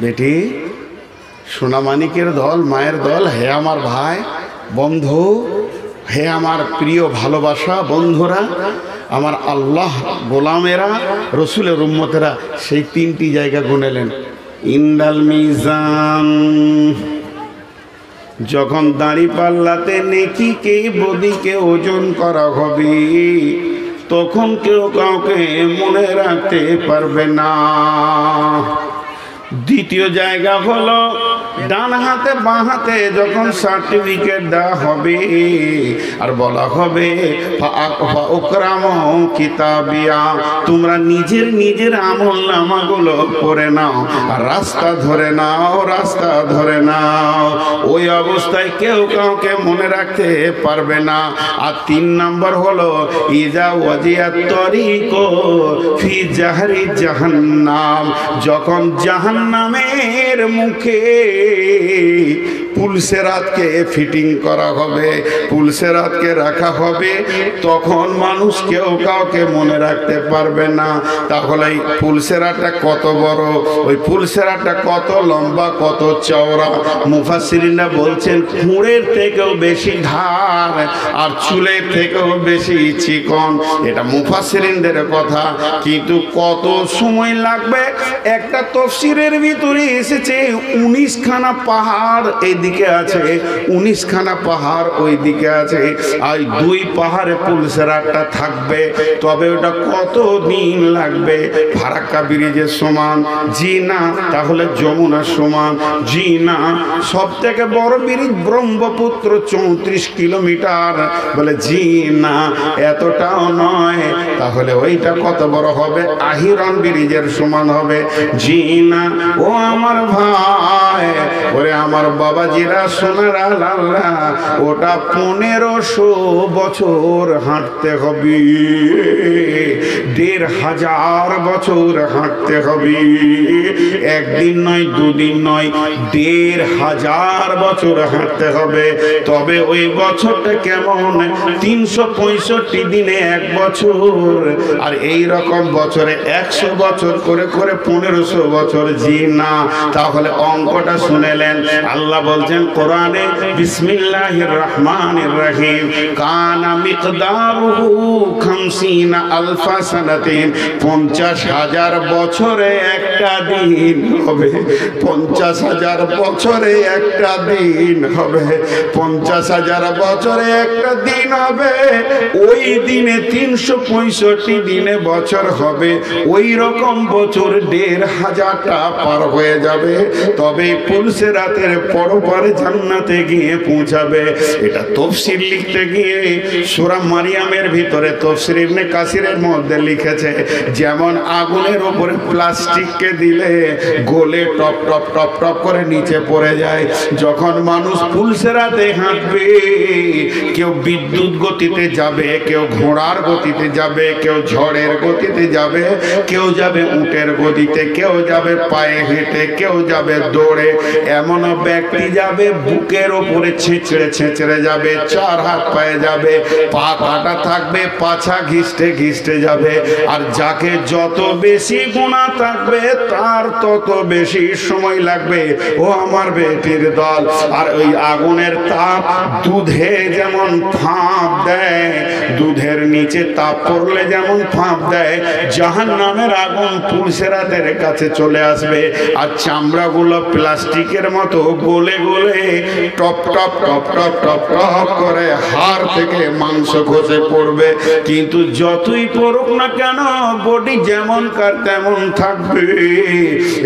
বেটি, সোনামানিকের দল, মায়ের দল, হে আমার ভাই বন্ধু, হে আমার প্রিয় ভালোবাসা বন্ধুরা, আমার আল্লাহ গোলামেরা, রসুলের উম্মতেরা, সেই তিনটি জায়গা গুনেলেন। ইন্দাল মিজান, যখন দাড়ি পাল্লাতে নেকিকে বদিকে ওজন করা হবে, তখন কেউ কাউকে মনে রাখতে পারবে না। দ্বিতীয় জায়গা হলো ডান হাতে বাঁ হাতে যখন সার্টিফিকেট দেওয়া হবে আর বলা হবে কিতাবিয়া, তোমরা নিজের নিজের আমল নামাগুলো পড়ে নাও আর রাস্তা ধরে নাও, রাস্তা ধরে নাও। ওই অবস্থায় কেউ কাউকে মনে রাখতে পারবে না। আর 3 নম্বর হলো ইজা ওয়াজিয়াত তরিকো ফি জাহরি জাহান্নাম, যখন জাহান্নামের মুখে পুলসেরাতকে ফিটিং করা হবে, পুলসেরাতকে রাখা হবে, তখন মানুষ কেউ কাউকে মনে রাখতে পারবে না। তাহলে এই পুলসেরাতটা কত বড়, ওই পুলসেরাতটা কত লম্বা, কত চওড়া, মুফাসসিরিনরা বলছেন খুঁড়ের থেকেও বেশি ধার আর চুলের থেকেও বেশি চিকন। এটা মুফাসসিরিনদের কথা, কিন্তু কত সময় লাগবে? একটা তাফসীরের ভিতরে এসেছে 19 খানা পাহাড় এইদিকে আছে, 19 খানা পাহাড় ওই দিকে আছে, আর 2 পাহাড়ে পুলসেরাতটা থাকবে। তবে ওটা কত দিন লাগবে? ফারাক্কা ব্রিজের সমান? জি না। তাহলে যমুনার সমান? জি না। সব থেকে বড় ব্রিজ ব্রহ্মপুত্র 34 কিলোমিটার? বলে জি না, এতটাও নয়। তাহলে ওইটা কত বড় হবে? আহিরন ব্রিজের সমান হবে? জি না। ও আমার ভাই, ওরে আমার বাবাজিরা, সোনারা লাল্লা, ওটা 1500 বছর হাঁটতে হবে, 1500 বছর হাঁটতে হবে। একদিন নয়, দুদিন নয়, 1500 বছর হাঁটতে হবে। তবে ওই বছরটা কেমন? 365 দিনে 1 বছর, আর এই রকম বছরে 100 বছর করে করে 1500 বছর। জি না। তাহলে অঙ্কটা শুনেলেন? আল্লাহ বলছেন কোরআনে, বিসমিল্লাহির রহমানির রহিম, কানা মিকদারুহু 50 আলফা সানাতিন, 50,000 বছরে একটা দিন হবে, 50,000 বছরে একটা দিন হবে, 50,000 বছরে একটা দিন হবে। ওই দিনে 365 দিনে বছর হবে। ওই রকম বছর 1500টা পার হয়ে যাবে, তবে পুলসেরাতের পরপরে জান্নাতে গিয়ে পৌঁছাবে। এটা তাফসীর লিখতে গিয়ে সূরা মারিয়ামের ভিতরে তাফসীর ইবনে কাসিরের মধ্যে লিখেছে, যেমন আগুনের উপরে প্লাস্টিককে দিলে গলে টপ টপ টপ টপ করে নিচে পড়ে যায়, যখন মানুষ পুলসেরাতে হাঁটবে, কেউ বিদ্যুৎ গতিতে যাবে, কেউ ঘোড়ার গতিতে যাবে, কেউ ঝড়ের গতিতে যাবে, কেউ যাবে উটের গতিতে, কেউ যাবে পায়ে হেঁটে, কেউ যাবে দৌড়ে। এমন ব্যক্তি যাবে বুকের ওপরে ছেঁচড়ে ছেঁচড়ে যাবে, 4 হাত পায়ে যাবে, পা কাটা থাকবে, পাছা ঘিসতে ঘিসতে যাবে। আর যাকে যত বেশি গুনাহ থাকবে তার তত বেশি সময় লাগবে। ও আমার বেটির দল, আর ওই আগুনের তাপ দুধে যেমন ফাঁপ দেয়, দুধের নিচে তাপ পড়লে যেমন ফাঁপ দেয়, জাহান্নামের আগুন পুলসেরাতের কাছে চলে আসবে। আর চামড়াগুলো প্লাস্টিকের মতো গলে গলে top top top top top top করে হাড় থেকে মাংস খসে পড়বে। কিন্তু যতই পড়ুক না কেন, বডি যেমন কার তেমন থাকবে।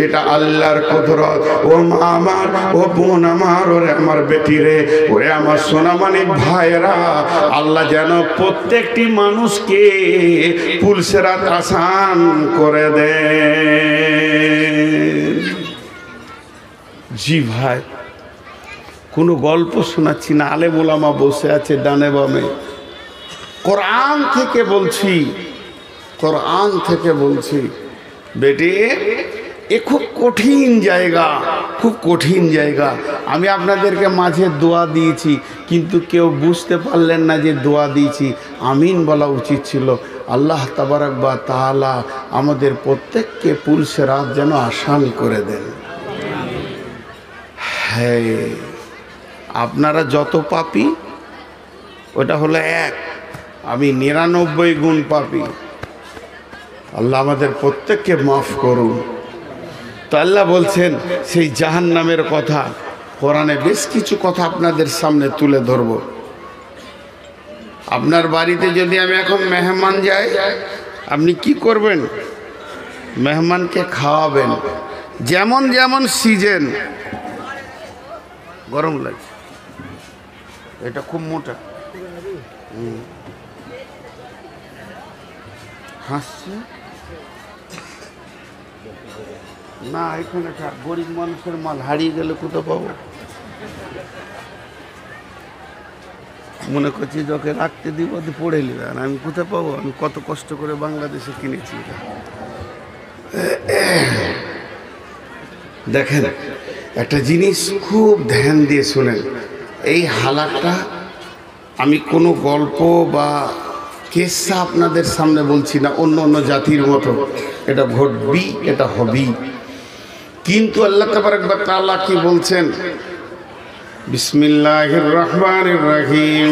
এটা আল্লাহর কুদরত। ও মা আমার, ও বোন আমার, ওরে আমার বেটি রে, ওরে আমার সোনামানিক ভাইরা, আল্লাহ যেন প্রত্যেকটি মানুষকে পুলসেরাত আসান করে দেন। জি ভাই, কোনো গল্প শোনাচ্ছি না, আলেম ওলামা বসে আছে ডানে বামে। কোরআন থেকে বলছি, কোরআন থেকে বলছি। বেটি, এ খুব কঠিন জায়গা, খুব কঠিন জায়গা। আমি আপনাদেরকে মাঝে দোয়া দিয়েছি, কিন্তু কেউ বুঝতে পারলেন না যে দোয়া দিয়েছি। আমিন বলা উচিত ছিল। আল্লাহ তাবারাক ওয়া তাআলা আমাদের প্রত্যেককে পুলসেরাত যেন আসান করে দেন। হ্যাঁ, আপনারা যত পাপী ওটা হলো এক, আমি 99 গুণ পাপী। আল্লাহ আমাদের প্রত্যেককে মাফ করুন। তো আল্লাহ বলছেন সেই জাহান্নামের কথা, কোরআনে বেশ কিছু কথা আপনাদের সামনে তুলে ধরব। আপনার বাড়িতে যদি আমি এখন মেহমান যাই, আপনি কি করবেন? মেহমানকে খাওয়াবেন, যেমন যেমন সিজন। গরম লাগছে, এটা খুব মোটা। হাসছে না, এখানে গরিব মানুষের মাল হারিয়ে গেলে কোথাও পাবো? মনে করছি যখন রাখতে দিব পড়ে নিবে, আর আমি কোথায় পাবো? আমি কত কষ্ট করে বাংলাদেশে কিনেছি। দেখেন একটা জিনিস খুব ধ্যান দিয়ে শুনেন, এই হালাতটা আমি কোনো গল্প বা কেসা আপনাদের সামনে বলছি না, অন্য অন্য জাতির মতো। এটা ঘটবি, এটা হবি। কিন্তু আল্লাহ তাবারক ওয়া তাআলা কি বলছেন? বিসমিল্লাহির রহমানির রহিম।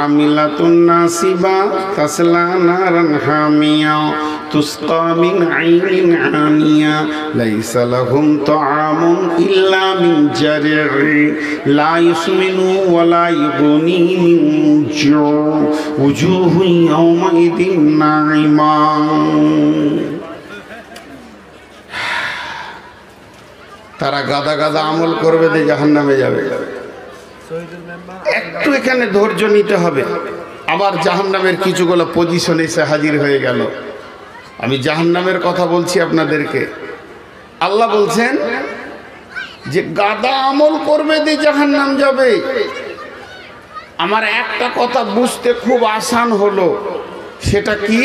আমিলাতুন নাসিবা তাসলা নারান হামিয়া তুসকা মিন আইনিন আনিয়া লাইসা লাহুম তাআমুন ইল্লা মিন জারি লা ইসমিনু ওয়া লা ইগুনি মিন জু উজুহু ইয়াওমাইদিন নাঈমা। তারা গাদা গাদা আমল করবে, দিয়ে জাহান্নামে যাবে। একটু এখানে ধৈর্য নিতে হবে। আবার জাহান্নামের কিছুগুলো পজিশন এসে হাজির হয়ে গেল। আমি জাহান্নামের কথা বলছি আপনাদেরকে। আল্লাহ বলছেন যে গাদা আমল করবে দিয়ে জাহান্নাম যাবে। আমার একটা কথা বুঝতে খুব আসান হলো, সেটা কি?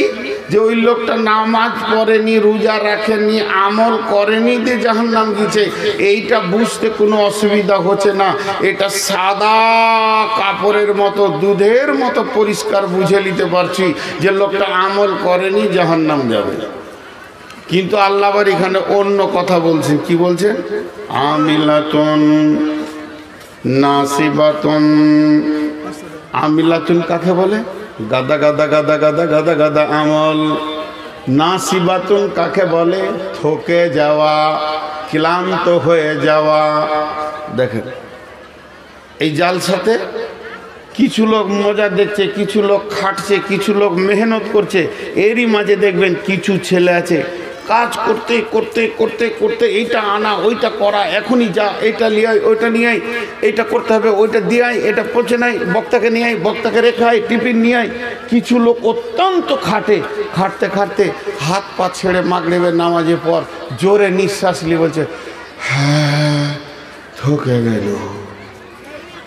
যে ওই লোকটা নামাজ পড়েনি, রোজা রাখেনি, আমল করেনি, দিয়ে জাহান্নাম গেছে। এইটা বুঝতে কোনো অসুবিধা হচ্ছে না। এটা সাদা কাপড়ের মতো, দুধের মতো পরিষ্কার বুঝে নিতে পারছি যে লোকটা আমল করেনি, জাহান্নাম যাবে। কিন্তু আল্লাহ আবার এখানে অন্য কথা বলছেন। কি বলছেন? আমিলাতুন নাসিবাতুন। আমিলাতুন কাকে বলে? গাদা গাদা গাদা গাদা গাদা গাদা আমল। নাসিবাতুন কাকে বলে? থকে যাওয়া, ক্লান্ত হয়ে যাওয়া। দেখেন এই জালসাতে কিছু লোক মজা দেখছে, কিছু লোক খাটছে, কিছু লোক মেহনত করছে। এরই মাঝে দেখবেন কিছু ছেলে আছে কাজ করতে করতে করতে করতে এইটা আনা, ওইটা করা, এখনই যা, এইটা নিয়ে আয়, ওইটা নিয়ে আয়, এইটা করতে হবে, ওইটা দিয়ে আয়, এটা পৌঁছে নাই, বক্তাকে নিয়ে আয়, বক্তাকে রেখে আয়, টিফিন নিয়ে আয়। কিছু লোক অত্যন্ত খাটে, খাটতে খাটতে হাত পা ছেড়ে মাগরিবের নামাজের পর জোরে নিঃশ্বাস নিয়ে বলছে হ্যাঁ থকে গেল।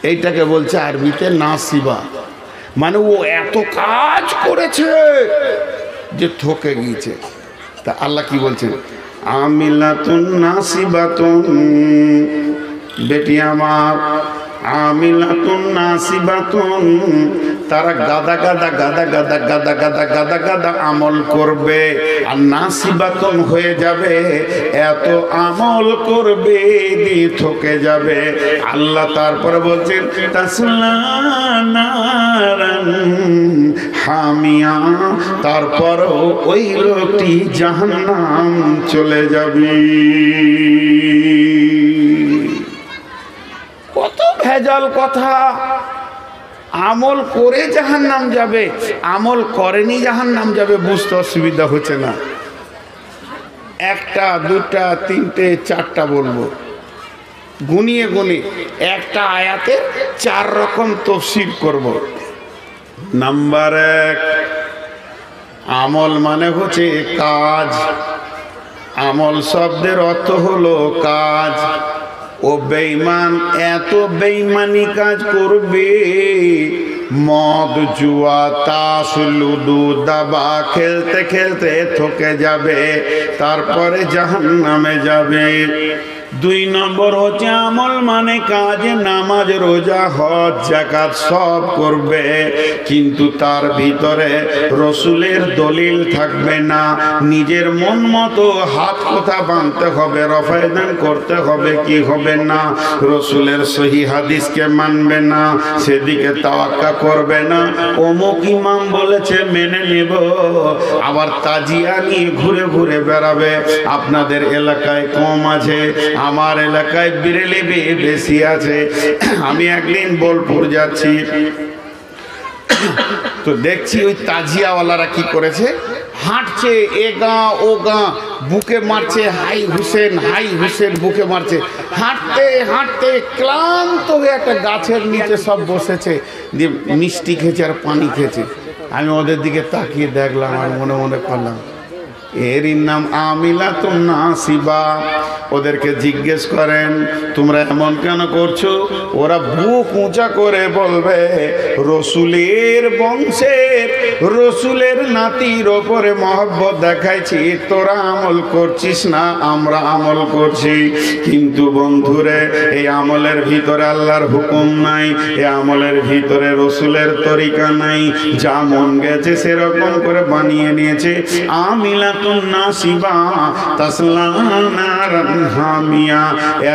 এইটাকে বলছে আরবিতে নাসিবা। মানে ও এত কাজ করেছে যে থকে গিয়েছে। তা আল্লাহ কি বলছেন? আমিলাতুন নাসিবাতুন। বেটি আমার, আমিলাতুন নাসিবাতুন, তারা গাদা গাদা গাদা গাদা গাদা গাদা গাদা গাদা আমল করবে আর নাসিবাতুন হয়ে যাবে। এত আমল করবে দিয়ে থকে যাবে। আল্লাহ তারপরে বলছেন তাসলা নারান হামিয়া, তারপরও ওই লোকটি জাহান্নাম চলে যাবে। কত ভেজাল কথা। আমল করে জাহান্নাম যাবে, আমল করেনি জাহান্নাম যাবে, বুঝতে অসুবিধা হচ্ছে না। একটা দুটা তিনটে চারটা বলবো, গুনিয়ে গুনিয়ে একটা আয়াতে 4 রকম তফসির করব। নাম্বার 1, আমল মানে হচ্ছে কাজ। আমল শব্দের অর্থ হলো কাজ। ও বেঈমান এত বেঈমানি কাজ করবে, মদ জুয়া তাস লুডু দাবা খেলতে খেলতে থকে যাবে, তারপরে জাহান্নামে যাবে। দুই নম্বর হচ্ছে আমল মানে কাজ, নামাজ রোজা হজ যাকাত সব করবে, কিন্তু তার ভিতরে রসুলের দলিল থাকবে না। নিজের মন মতো হাত কথা বাঁধতে হবে, রফায়দান করতে হবে কি হবে না, রসুলের সহি হাদিসকে মানবে না, সেদিকে তাওয়াক্কা করবে না। অমুক ইমাম বলেছে মেনে নেব, আবার তাজিয়া নিয়ে ঘুরে ঘুরে বেড়াবে। আপনাদের এলাকায় কম আছে, আমার এলাকায় বিরেলি বেশি আছে। আমি একদিন বোলপুর যাচ্ছি, তো দেখছি ওই তাজিয়াওয়ালারা কি করেছে, হাঁটছে এ গাঁ ও গাঁ, বুকে মারছে হাই হুসেন বুকে মারছে, হাঁটতে হাঁটতে ক্লান্ত হয়ে একটা গাছের নিচে সব বসেছে, দিয়ে মিষ্টি খেয়েছে আর পানি খেয়েছে। আমি ওদের দিকে তাকিয়ে দেখলাম আর মনে মনে করলাম এরই নাম আমিলাতুন নাসিবা। ওদেরকে জিজ্ঞেস করেন তোমরা এমন কেন করছো? ওরা বুক উঁচা করে বলবে রসুলের বংশের রসুলের নাতির ওপরে মহব্বত দেখাইছি, তোরা আমল করছিস না, আমরা আমল করছি। কিন্তু বন্ধুরে, এই আমলের ভিতরে আল্লাহর হুকুম নাই, এই আমলের ভিতরে রসুলের তরিকা নাই, যা মন গেছে সেরকম করে বানিয়ে নিয়েছে। আমিলাতুন নাসিবা তাসলা নারান হামিয়া।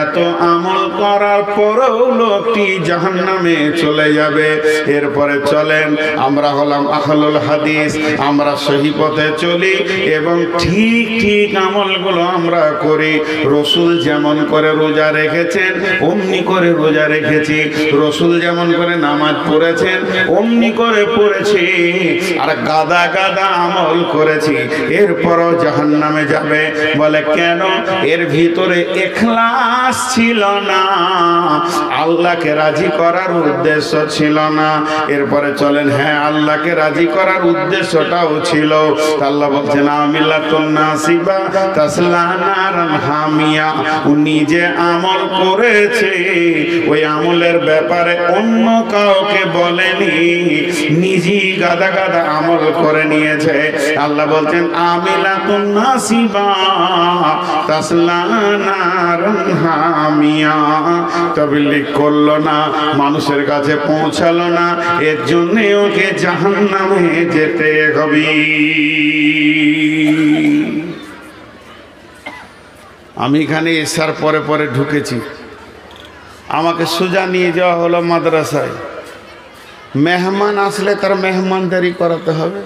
এত আমল করার পরেও লোকটি জাহান্নামে চলে যাবে। এরপরে চলেন, আমরা হলাম আহলুল হাদিস, আমরা সহি পথে চলি এবং ঠিক ঠিক আমলগুলো আমরা করি। রসুল যেমন করে রোজা রেখেছেন অমনি করে রোজা রেখেছি, রসুল যেমন করে নামাজ পড়েছেন অমনি করে পড়েছি, আর গাদা গাদা আমল করেছি। এরপরও জাহান্নামে যাবে। বলে কেন? এর ভিতরে ইখলাস ছিল না, আল্লাহকে রাজি করার উদ্দেশ্য ছিল না। এরপরে চলেন, হ্যাঁ আল্লাহকে রাজি করার উদ্দেশ্যটাও ছিল। আল্লাহ বলছেন আমিলাতুন নাসিবা তাসলা নারান হামিয়া। উনি যে আমল করেছে ওই আমলের ব্যাপারে অন্য কাউকে বলেনি, নিজেই গাদা গাদা আমল করে নিয়েছে। আল্লাহ বলছেন আমিলাতুন নাসিবা তাসলা নারান হামিয়া। তাবলীগ করলো না, মানুষের কাছে পৌঁছালো না, এর জন্য ওকে জাহান্নামে যেতে হবে। আমি এখানে এসার পরে পরে ঢুকেছি, আমাকে সোজা নিয়ে যাওয়া হলো মাদ্রাসায়। মেহমান আসলে তার মেহমানদারি করাতে হবে।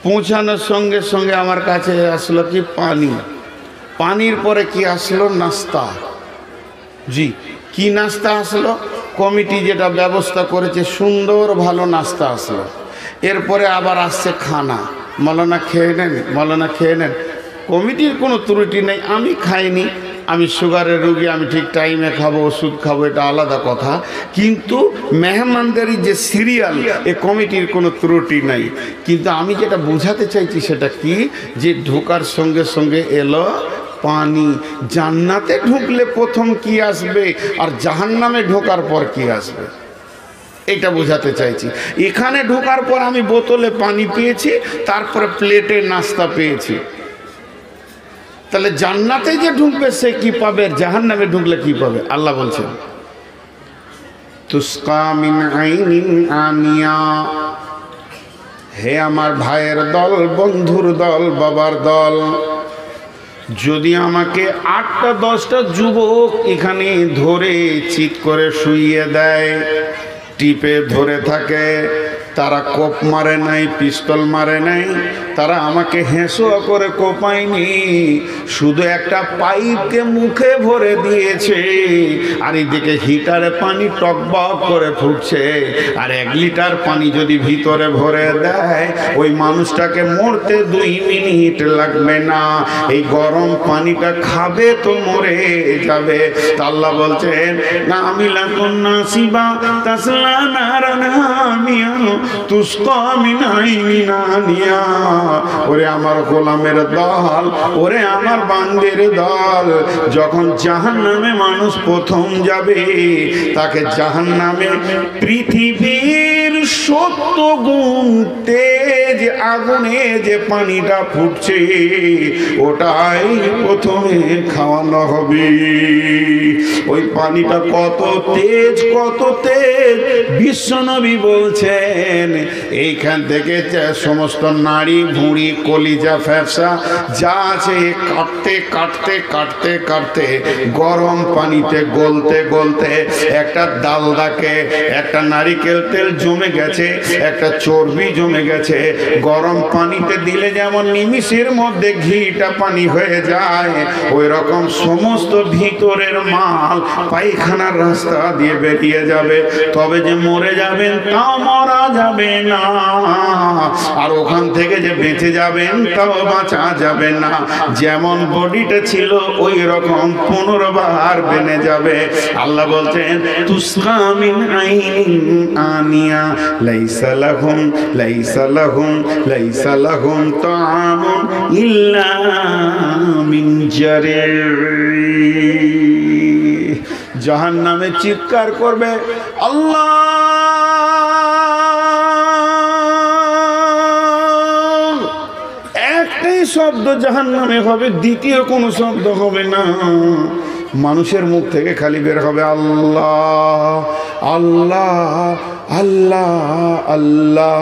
পৌঁছানোর সঙ্গে সঙ্গে আমার কাছে আসলো কি পানি, পানির পরে কি আসলো? নাস্তা। জি, কি নাস্তা আসলো? কমিটি যেটা ব্যবস্থা করেছে সুন্দর ভালো নাস্তা আসলো। এরপরে আবার আসছে খানা। মৌলানা খেয়ে নেন, মৌলানা খেয়ে নেন। কমিটির কোনো ত্রুটি নেই, আমি খাইনি, আমি সুগারের রোগী, আমি ঠিক টাইমে খাবো, ওষুধ খাবো, এটা আলাদা কথা। কিন্তু মেহমানদারি যে সিরিয়াল, এ কমিটির কোনো ত্রুটি নাই। কিন্তু আমি যেটা বোঝাতে চাইছি সেটা কি, যে ঢোকার সঙ্গে সঙ্গে এলো পানি। জান্নাতে ঢুকলে প্রথম কি আসবে আর জাহান্নামে ঢোকার পর কি আসবে, এটা বোঝাতে চাইছি। এখানে ঢোকার পর আমি বোতলে পানি পেয়েছি, তারপরে প্লেটে নাস্তা পেয়েছি। তাহলে জান্নাতে যে ঢুকবে সে কি পাবে, জাহান্নামে ঢুকলে কি পাবে? আল্লাহ বলছেন তুসকা মিন আইনিন আনিয়া। হে আমার ভাইয়ের দল, বন্ধুর দল, বাবার দল, যদি আমাকে 8টা 10টা যুবক এখানে ধরে চিৎ করে শুইয়ে দেয়, টিপে ধরে থাকে, তারা কোপ মারে নাই, পিস্তল মারে নাই, তারা আমাকে হেঁসো করে কোপায়নি, শুধু একটা পাইপকে মুখে ভরে দিয়েছে, আর এইদিকে হিটারে পানি টকবক করে ফুটছে, আর 1 লিটার পানি যদি ভিতরে ভরে দেয় ওই মানুষটাকে মরতে 2 মিনিট লাগবে না। এই গরম পানিটা খাবে তো মরে যাবে। আল্লাহ বলছেন আমিলাতুন নাসিবা তাসলা নারান হামিয়া তুসকা মিন আইনিন আনিয়া। ওরে আমার গোলামের দল, ওরে আমার বান্দের দল, যখন জাহান্নামে মানুষ প্রথম যাবে তাকে জাহান্নামে পৃথিবীর 70 গুণ তেজ আগুনে যে পানিটা ফুটছে ওটাই প্রথমে খাওয়ানো হবে। ওই পানিটা কত তেজ, কত তেজ! বিশ্বনবী বলছেন এইখান থেকে সমস্ত নাড়ি ভুঁড়ি কলিজা ফ্যাপসা যা আছে কাটতে কাটতে কাটতে কাটতে গরম পানিতে গলতে গলতে একটা ডালদাকে, একটা নারিকেল তেল জমে গেছে, একটা চর্বি জমে গেছে। গরম পানিতে দিলে যেমন নিমিষের মধ্যে ঘিটা পানি হয়ে যায়, ওই রকম সমস্ত ভিতরের মাল পায়খানার রাস্তা দিয়ে বেরিয়ে যাবে। তবে যে মরে যাবেন তাও মরা যাবে না, আর ওখান থেকে যে বেঁচে যাবেন তাও বাঁচা যাবে না। যেমন বডিটা ছিল ওই রকম 15 বার বেনে যাবে। আল্লাহ বলছেন তুসকা মিন আইনিন আনিয়া লাইসা লাহুম লাইসা লাহুম লাইসা লাহুম তাআমুন ইল্লা মিন জারির। জাহান্নামে চিৎকার করবে আল্লাহ, একটাই শব্দ জাহান্নামে হবে, দ্বিতীয় কোনো শব্দ হবে না। মানুষের মুখ থেকে খালি বের হবে আল্লাহ আল্লাহ আল্লাহ আল্লাহ,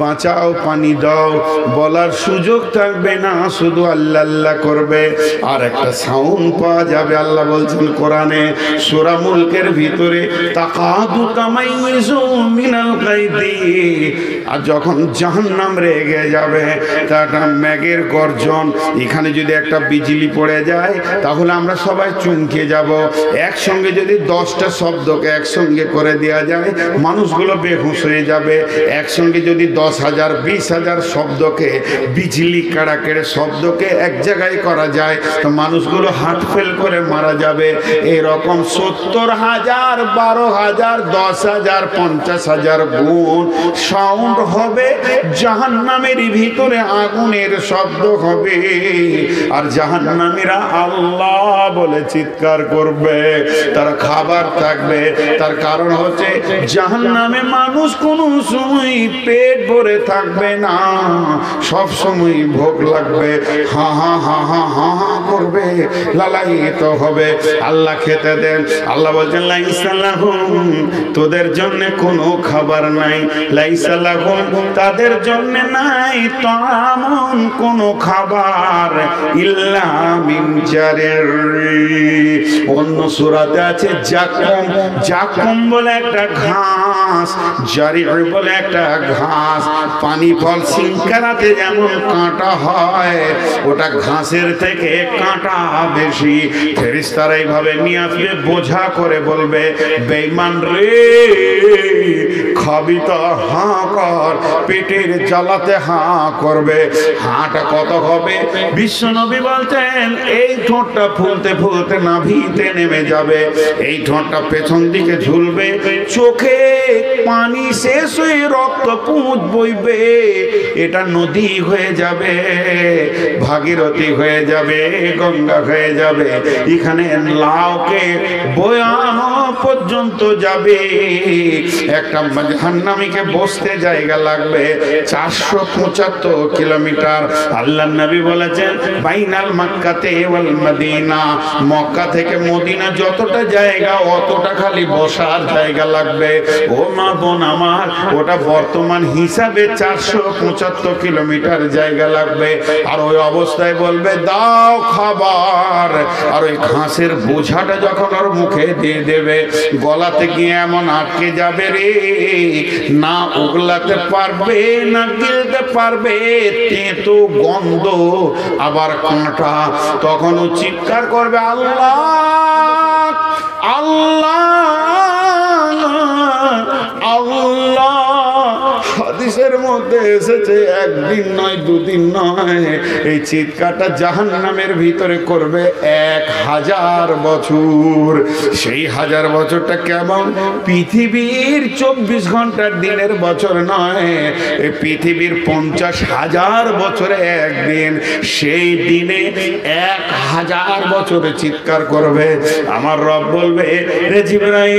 বাঁচাও, পানি দাও, বলার সুযোগ থাকবে না, শুধু আল্লাহ আল্লাহ করবে। আর একটা সাউন্ড পাওয়া যাবে। আল্লাহ বলছেন কোরআনে সূরা মুলকের ভিতরে তাকাদু তামাইয়িজু মিনাল গায়দি, আর যখন জাহান্নাম রেগে যাবে তাটা মেঘের গর্জন, এখানে যদি একটা বিজলি পড়ে যায় তাহলে আমরা সবাই চমকে যাব। একসঙ্গে যদি 10টা শব্দকে একসঙ্গে করে দেওয়া যায় মানুষগুলো বেহুশ হয়ে যাবে। একসঙ্গে যদি 10,000 20,000 শব্দকে, বিজলি কাড়াকেড়ে শব্দকে এক জায়গায় করা যায় তো মানুষগুলো হার্ট ফেল করে মারা যাবে। এরকম 70,000 12,000 10,000 50,000 গুণ সাউন্ড হবে। জাহান্নামের ভিতরে আগুনের শব্দ হবে, আর জাহান্নামীরা আল্লাহ বলে চিৎকার করবে। তার খাবার থাকবে, তার কারণ হচ্ছে জাহান্নামে মানুষ কোনো সময় পেট ভরে থাকবে না, সব সময় ভোগ লাগবে, হা হা হা হা হা হা করবে, লালায়িত হবে। আল্লাহ খেতে দেন। আল্লাহ বলছেন লাইসা লাহুম, তোদের জন্য কোনো খাবার নাই, লাইসা লাহুম, তাদের জন্য নাই তাআমুন, কোনো খাবার, ইল্লা মিন জারির। অন্য সূরাতে আছে জাকুম, জাকুম বলে একটা ঘাস, জারি বলে একটা ঘাস। পানি ফল সিংকারাতে যেমন কাঁটা হয়, ওটা ঘাসের থেকে কাঁটা বেশি। ফেরেশতারা এইভাবে নিয়ে আসবে, বোঝা করে বলবে বেঈমান রে, খাবি তো হাঁ কর, পেটের জ্বালাতে হাঁ করবে। হাঁটা কত হবে? বিশ্বনবী বলতেন এই ঠোঁটটা ফুলতে ফুলতে নাভিতে নেমে যাবে, এই ঠোঁটটা পেছন দিকে ঝুলবে, চোখে পানি শেষ হয়ে রক্ত পুঁজ বইবে, এটা নদী হয়ে যাবে, ভাগীরথী হয়ে যাবে, গঙ্গা হয়ে যাবে, এখানে লাউকে বয়ানো পর্যন্ত যাবে। একটা জাহান্নামীকে বসতে জায়গা লাগবে 475 কিলোমিটার। আল্লাহ নবী বলেছেন বাইনাল মক্কাতে ওয়াল মদিনা, মক্কা থেকে মদিনা যতটা জায়গা অতটা খালি বসার জায়গা লাগবে। ও মা বোন আমার, ওটা বর্তমান হিসাবে 475 কিলোমিটার জায়গা লাগবে। আর ওই অবস্থায় বলবে দাও খাবার, আর ওই ঘাসের বোঝাটা যখন ওর মুখে দিয়ে দেবে, গলাতে গিয়ে এমন আটকে যাবে রে, না উগলাতে পারবে না গিলতে পারবে, তেতো গন্ধ আবার কাঁটা। তখন ও চিৎকার করবে আল্লাহ আল্লাহ আল্লাহ। হাদিস হাদিসের মধ্যে এসেছে একদিন নয় দুদিন নয়, এই চিৎকারটা জাহান্নামের ভিতরে করবে 1000 বছর। সেই 1000 বছরটা কেমন? পৃথিবীর 24 ঘন্টার দিনের বছর নয়, এই পৃথিবীর 50,000 বছরে একদিন। সেই দিনে 1000 বছরে চিৎকার করবে। আমার রব বলবে, রে জিবরাইল,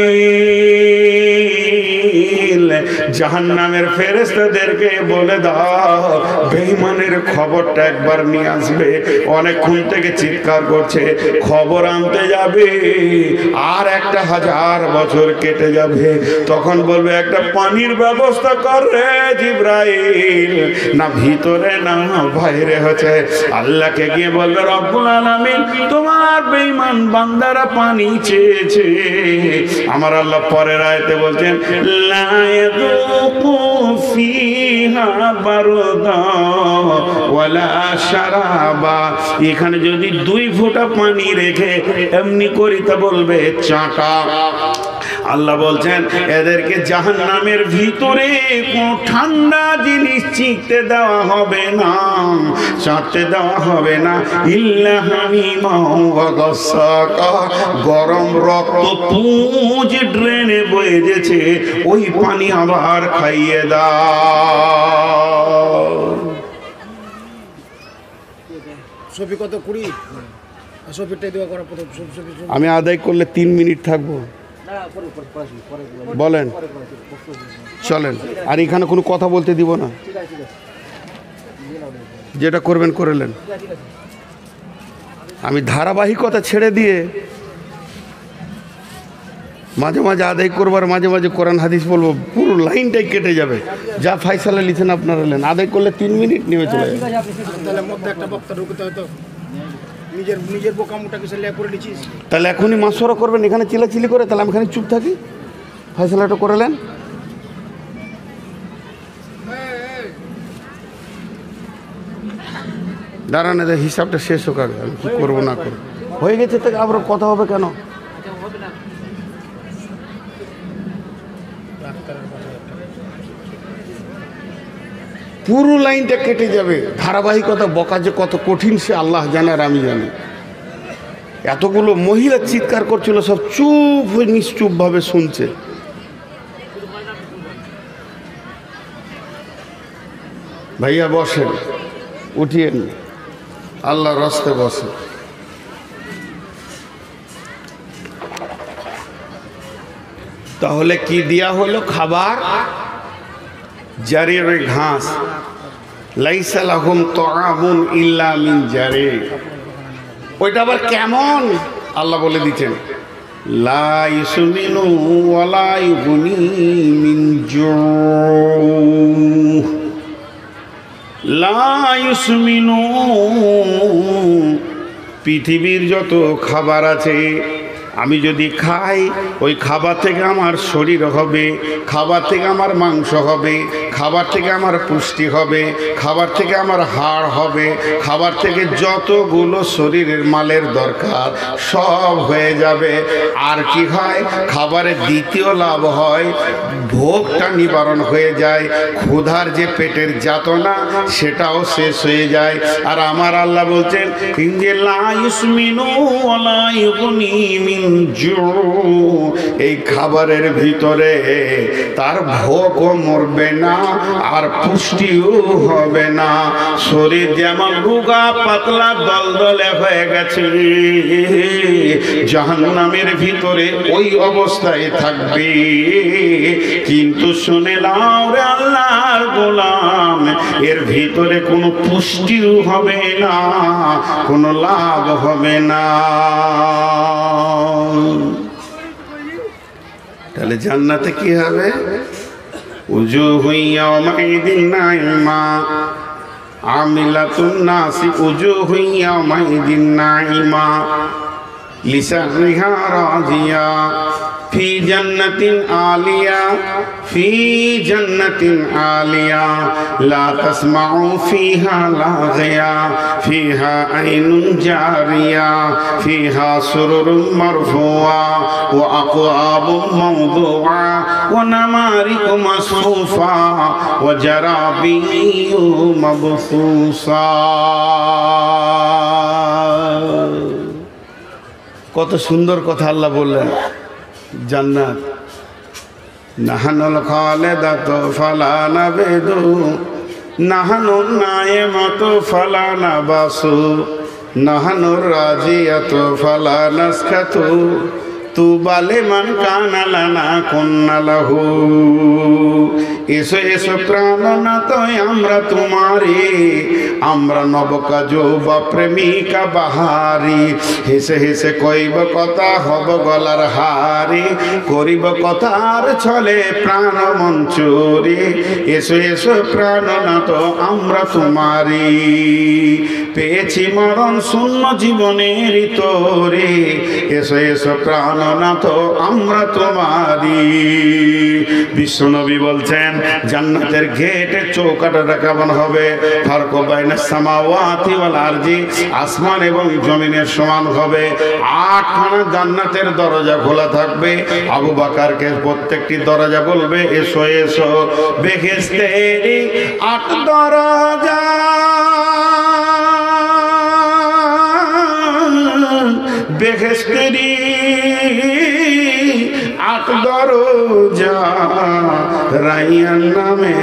জাহান্নামের ফেরেশতাদেরকে বলে দাও বেঈমানের খবরটা একবার নিয়ে আসবে। অনেকক্ষণ থেকে চিৎকার করছে, খবর আনতে যাবে, আর 1000 বছর কেটে যাবে। তখন বলবে একটা পানির ব্যবস্থা কর রে জিবরাইল, না ভিতরে না বাইরে হচ্ছে। আল্লাহকে গিয়ে বলবে, রব্বুল আলামিন তোমার বেঈমান বান্দারা পানি চেয়েছে। আমার আল্লাহ পরের আয়াতে বলছেন, লা ইয়াযুকু ফিহা বারদা ওয়ালা শারাবা। এখানে যদি 2 ফোঁটা পানি রেখে এমনি করিতে বলবে চাটা। আল্লাহ বলছেন এদেরকে জাহান্নামের ভিতরে কোন ঠান্ডা জিনিস চিকতে দেওয়া হবে না, চাটতে দেওয়া হবে না। ইল্লা হামিমা ওয়া গাসসাকা, গরম রক্ত পুঁজ ড্রেনে বয়ে গেছে, ওই পানি আবার খাইয়ে দাও। সফি কত 20 সফিটাই দেওয়া করা প্রথম। আমি আদায় করলে 3 মিনিট থাকবো, বলেন চলেন। আর এখানে কোনো কথা বলতে দিব না, যেটা করবেন করেলেন। আমি ধারাবাহিকতা ছেড়ে দিয়ে মাঝে মাঝে আদায় করবার, মাঝে মাঝে কোরআন হাদিস বলবো, পুরো লাইনটাই কেটে যাবে। যা ফাইসালা লিখেন আপনারা নেন, আদায় করলে 3 মিনিট নিয়ে চলে যাবে। নিজের বোকামুটাকে সেলিয়া করে দিছিস, তাহলে এখনই মাসওয়ারা করবেন, এখানে চিলাচিলি করে, তাহলে আমি এখানে চুপ থাকি। ফাইসালাটা করেলেন। দাঁড়ান, এদের হিসাবটা শেষ হোক আগে, আমি কী করবো না করবো। হয়ে গেছে তো আবার কথা হবে কেন? পুরো লাইনটা কেটে যাবে। ধারাবাহিকতা বকা যে কত কঠিন সে আল্লাহ জানে আর আমি জানি। এতগুলো মহিলা চিৎকার করছিল, সব চুপ হয়ে নিশ্চুপভাবে শুনছে। ভাইয়া বসেন, উঠিয়েন, আল্লাহর রাস্তে বসেন। তাহলে কি দেয়া হলো? খাবার, জারির ঘাস। লাইসা লাহুম তাআমুন ইল্লা মিন জারি। ওইটা আবার কেমন? আল্লাহ বলে দিচ্ছেন, লা ইউসমিনু ওয়া লা ইউগনি মিন জু। লা ইউসমিনু, পৃথিবীর যত খাবার আছে আমি যদি খাই, ওই খাবার থেকে আমার শরীর হবে, খাবার থেকে আমার মাংস হবে, খাবার থেকে আমার পুষ্টি হবে, খাবার থেকে আমার হাড় হবে, খাবার থেকে যতগুলো শরীরের মালের দরকার সব হয়ে যাবে। আর কি হয়? খাবারের দ্বিতীয় লাভ হয়, ভোগটা নিবারণ হয়ে যায়, ক্ষুধার যে পেটের যাতনা সেটাও শেষ হয়ে যায়। আর আমার আল্লাহ বলছেন, লা ইউসমিনু ওয়া লা ইউগনি মিন জু। এই খাবারের ভিতরে তার ভোগও মরবে না আর পুষ্টিও হবে না। শরীর যেমন রোগা পাতলা দলদলে হয়ে গেছে, জাহান্নামের ভিতরে ওই অবস্থায় থাকবে। কিন্তু শুনে নাও রে আল্লাহর গোলাম, এর ভিতরে কোনো পুষ্টিও হবে না, কোনো লাভ হবে না। তাহলে জান্নাতে কি হবে? উজুহু ইয়াওমাইদিন নাইমা আমিলাতুন নাসি, উজুহু ইয়াওমাইদিন নাইমা। লিসানিহা রাজিয়া ফি জান্নাতিন আলিয়া ফি জান্নাতিন আলিয়া লা তাসমাউ ফিহা লাগিয়া ফিহা আইনুন জারিয়া ফিহা সুরুরুম মারফুআ ওয়া আকওয়াবুম মাওদুআ ওয়া নামারিকু মাসফুফা ওয়া জারাবিয়্যু মাবসুসা। কত সুন্দর কথা আল্লাহ বললেন। জান্নাত নাহানুল খালিদাতু ফালা নাবিদু নাহানুন নাইমাতু ফালা নাবাসু নাহানুর রাজিয়াতু ফালা নাসকাতু তুবা লিমান কানা লানা কুন্না লাহু। এসো এসো প্রাণনাথ আমরা তোমারি, আমরা নবকা যুবা প্রেমিকা বাহারি। হেসে হেসে কইব কথা হব গলার হারি, করিব কথার ছলে প্রাণ মঞ্চুরি। এসো এসো প্রাণনাথ আমরা তোমারি, পেয়েছি মরণ শূন্য জীবনের তোরে। এসো এসো প্রাণনাথ আমরা তোমারি। বিশ্বনবী বলছেন জান্নাতের গেটের চৌকাঠটা কেমন হবে? ফারকু বাইনাস সামাওয়াতি ওয়াল আরজি, আসমান এবং জমিনের সমান হবে। 8খানা জান্নাতের দরজা খোলা থাকবে। আবু বকরকে প্রত্যেকটি দরজা বলবে এসো এসো। বেহেশতের 8 দরজা, বেহেশতেরি 8 দরজা, রাইয়ান নামে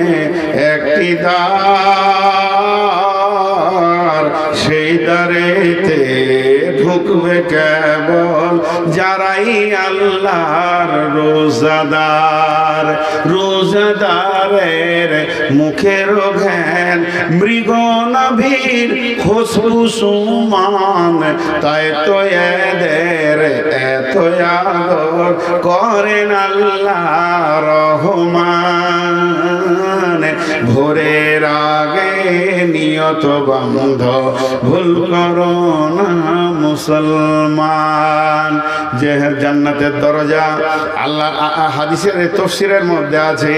একটি দ্বার। সেই দ্বারেতে ঢুকবে কেবল যারাই আল্লাহর রোজাদার। রোজাদারের মুখের ঘ্যান মৃগ নাভির খুশবু সুমান, তাই তো এদের এত আদর করেন আল্লাহ রহমান। ভোরের আগে নিয়ত বন্ধ ভুল করো না মুসলমান। যে জান্নাতের দরজা আল্লাহ হাদিসের তাফসীরের মধ্যে আছে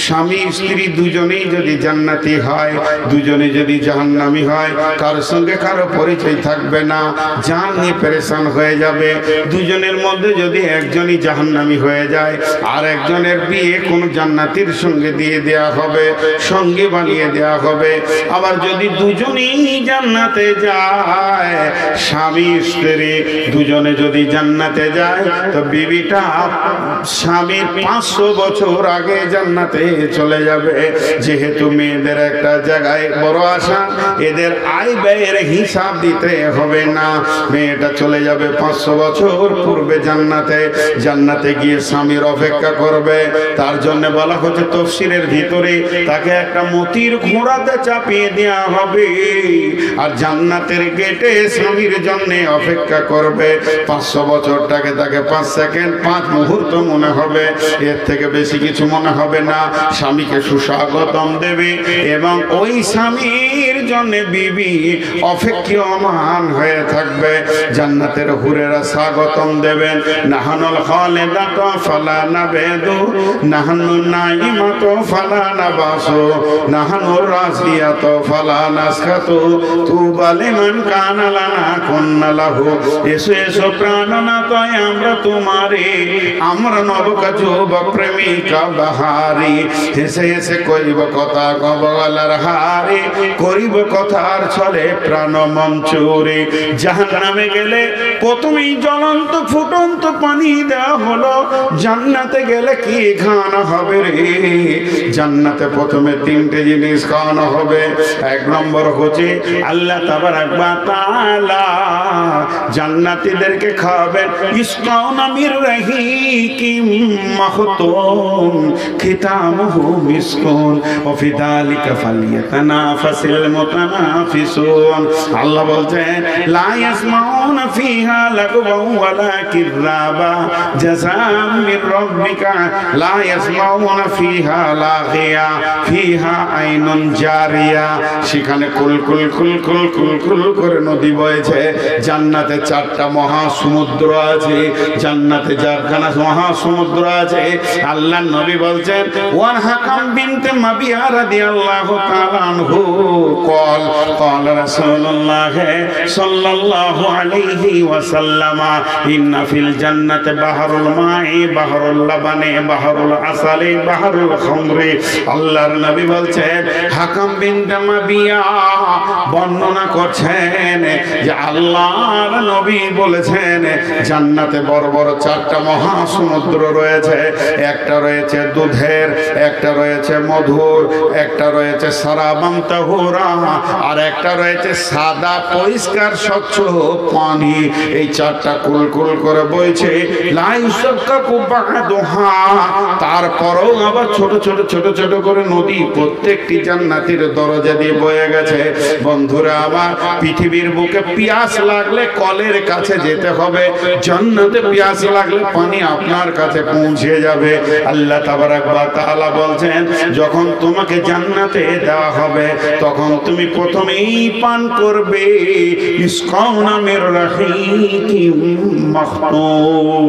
স্বামী স্ত্রী দুজনেই যদি জান্নাতি হয়, দুজনে যদি জাহান্নামী হয়, কারোর সঙ্গে কারো পরিচয় থাকবে না, জান নিয়ে পেরেশান হয়ে যাবে। দুজনের মধ্যে যদি একজনই জাহান্নামী হয়ে যায়, আর একজনের বিয়ে কোন জান্নাতীর সঙ্গে দিয়ে দেয়া হবে, সঙ্গী বানিয়ে দেয়া হবে। আবার যদি দুজনেই জান্নাতে যায়, স্বামী স্ত্রী দুজনে যদি জান্নাতে যায়, তো বিবিটা স্বামীর 500 বছর আগে জান্নাতে চলে যাবে। যেহেতু মেয়েদের একটা জায়গায় বড় আশা, এদের আয় ব্যয়ের হিসাব দিতে হবে না। মেয়েটা চলে যাবে 500 বছর পূর্বে জান্নাতে। জান্নাতে গিয়ে স্বামীর অপেক্ষা করবে। তার জন্য বলা হচ্ছে তাফসীরের ভিতরে তাকে একটা মতির ঘোড়াতে চাপিয়ে দেওয়া হবে, আর জান্নাতের গেটে স্বামীর জন্য অপেক্ষা করবে। 500 বছরটাকে তাকে 5 সেকেন্ড 5 মুহূর্ত মনে হবে, এর থেকে বেশি কিছু মনে হবে না। স্বামীকে সুস্বাগতম দেবে এবং ওই স্বামীর জন্য বিবি অপেক্ষমান হয়ে থাকবে। জান্নাতের হুরেরা স্বাগতম দেবেন। নাহানুল খালিদাতু ফালা নাবিদু নাহানুন নাইমাতু ফালা নাবাসু নাহানুর রাজিয়াতু ফালা নাসকাতু তুবা লিমান কানা লানা কুন্না লাহু। এসো এসো প্রাণনাথ আমরা তোমারে, আমরা নবকা যুবা প্রেমিকা বাহারি। হেসে হেসে করিব কথা গলার হারি, করিব কথার ছলে প্রাণ মঞ্চুরে। জাহান্নামে গেলে প্রথমেই জ্বলন্ত ফুটন্ত পানি দেওয়া হলো। জান্নাতে গেলে কি খাওয়ানো হবে রে? জান্নাতে প্রথমে 3টে জিনিস খাওয়ানো হবে। 1 নম্বর হচ্ছে আল্লাহ তাবারাক ওয়া তাআলা জান্নাতীদেরকে খাওয়াবেন ইসকাউনা মির রাহিকিম মাখতুম খিতামুহু মিসকুন ওয়া ফি যালিকা ফালইয়াতানাফাসিল মুতানাফিসুন। আল্লাহ বলছেন লা ইয়াসমাউনা ফিহা লাগওয়া ওয়ালা কিযাবা জাযাআম মির রাব্বিকা লা ইয়াসমাউনা ফিহা লাগিয়া ফিহা আইনুন জারিয়া। সেখানে কুল কুল কুল কুল কুল কুল করে নদী বইছে। জান্নাতে চারটা মহাসমুদ্র আছে, জান্নাতে চারখানা মহাসমুদ্র আছে। আল্লাহ নবী বলছেন ওয়ান হাকাম বিনতে মাবিয়া রাদিয়াল্লাহু তাআলা আনহু قال قال رسول الله صلى الله عليه وسلم إن في الجنة بحر الماء بحر اللبن بحر العسل بحر الخمر। আল্লাহর নবী বলছেন হাকাম বিনতে মাবিয়া বর্ণনা করছেন যে আল্লাহর নবী বলেছেন জান্নাতে বড় বড় চারটা মহাসমুদ্র রয়েছে। একটা রয়েছে দুধের, একটা রয়েছে মধুর, একটা রয়েছে সারাবান তাহুরা, আর একটা রয়েছে সাদা পরিষ্কার স্বচ্ছ পানি। এই চারটা কুলকুল করে বইছে। তারপরেও আবার ছোট ছোট ছোট ছোট করে নদী প্রত্যেকটি জান্নাতের দরজা দিয়ে বয়ে গেছে। বন্ধুরা আমার, পৃথিবীর বুকে পিয়াস লাগলে কলের কাছে যেতে হবে, জান্নাতে পিয়াস লাগলে পানি আপনার কাছে পৌঁছে যাবে। আল্লাহ তাবারাক ওয়া তাআলা বলছেন যখন তোমাকে জান্নাতে দেওয়া হবে তখন তুমি প্রথমেই পান করবে ইসকাউনা মির রাহিকিম মাখতুম।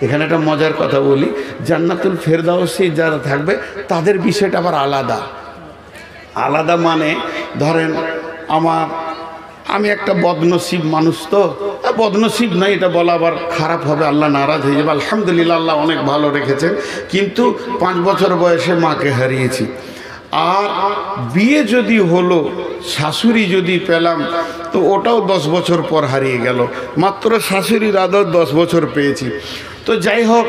এখানে একটা মজার কথা বলি, জান্নাতুল ফেরদাউসে যারা থাকবে তাদের বিষয়টা আবার আলাদা আলাদা। মানে ধরেন আমি একটা বদনসিব মানুষ, তো বদনসিব নাই এটা বলা আবার খারাপ হবে, আল্লাহ নারাজ হয়ে যাবে। আলহামদুলিল্লাহ আল্লাহ অনেক ভালো রেখেছেন, কিন্তু 5 বছর বয়সে মাকে হারিয়েছি। আর বিয়ে যদি হলো, শাশুড়ি যদি পেলাম, তো ওটাও 10 বছর পর হারিয়ে গেল। মাত্র শাশুড়ির আদর 10 বছর পেয়েছি। তো যাই হোক,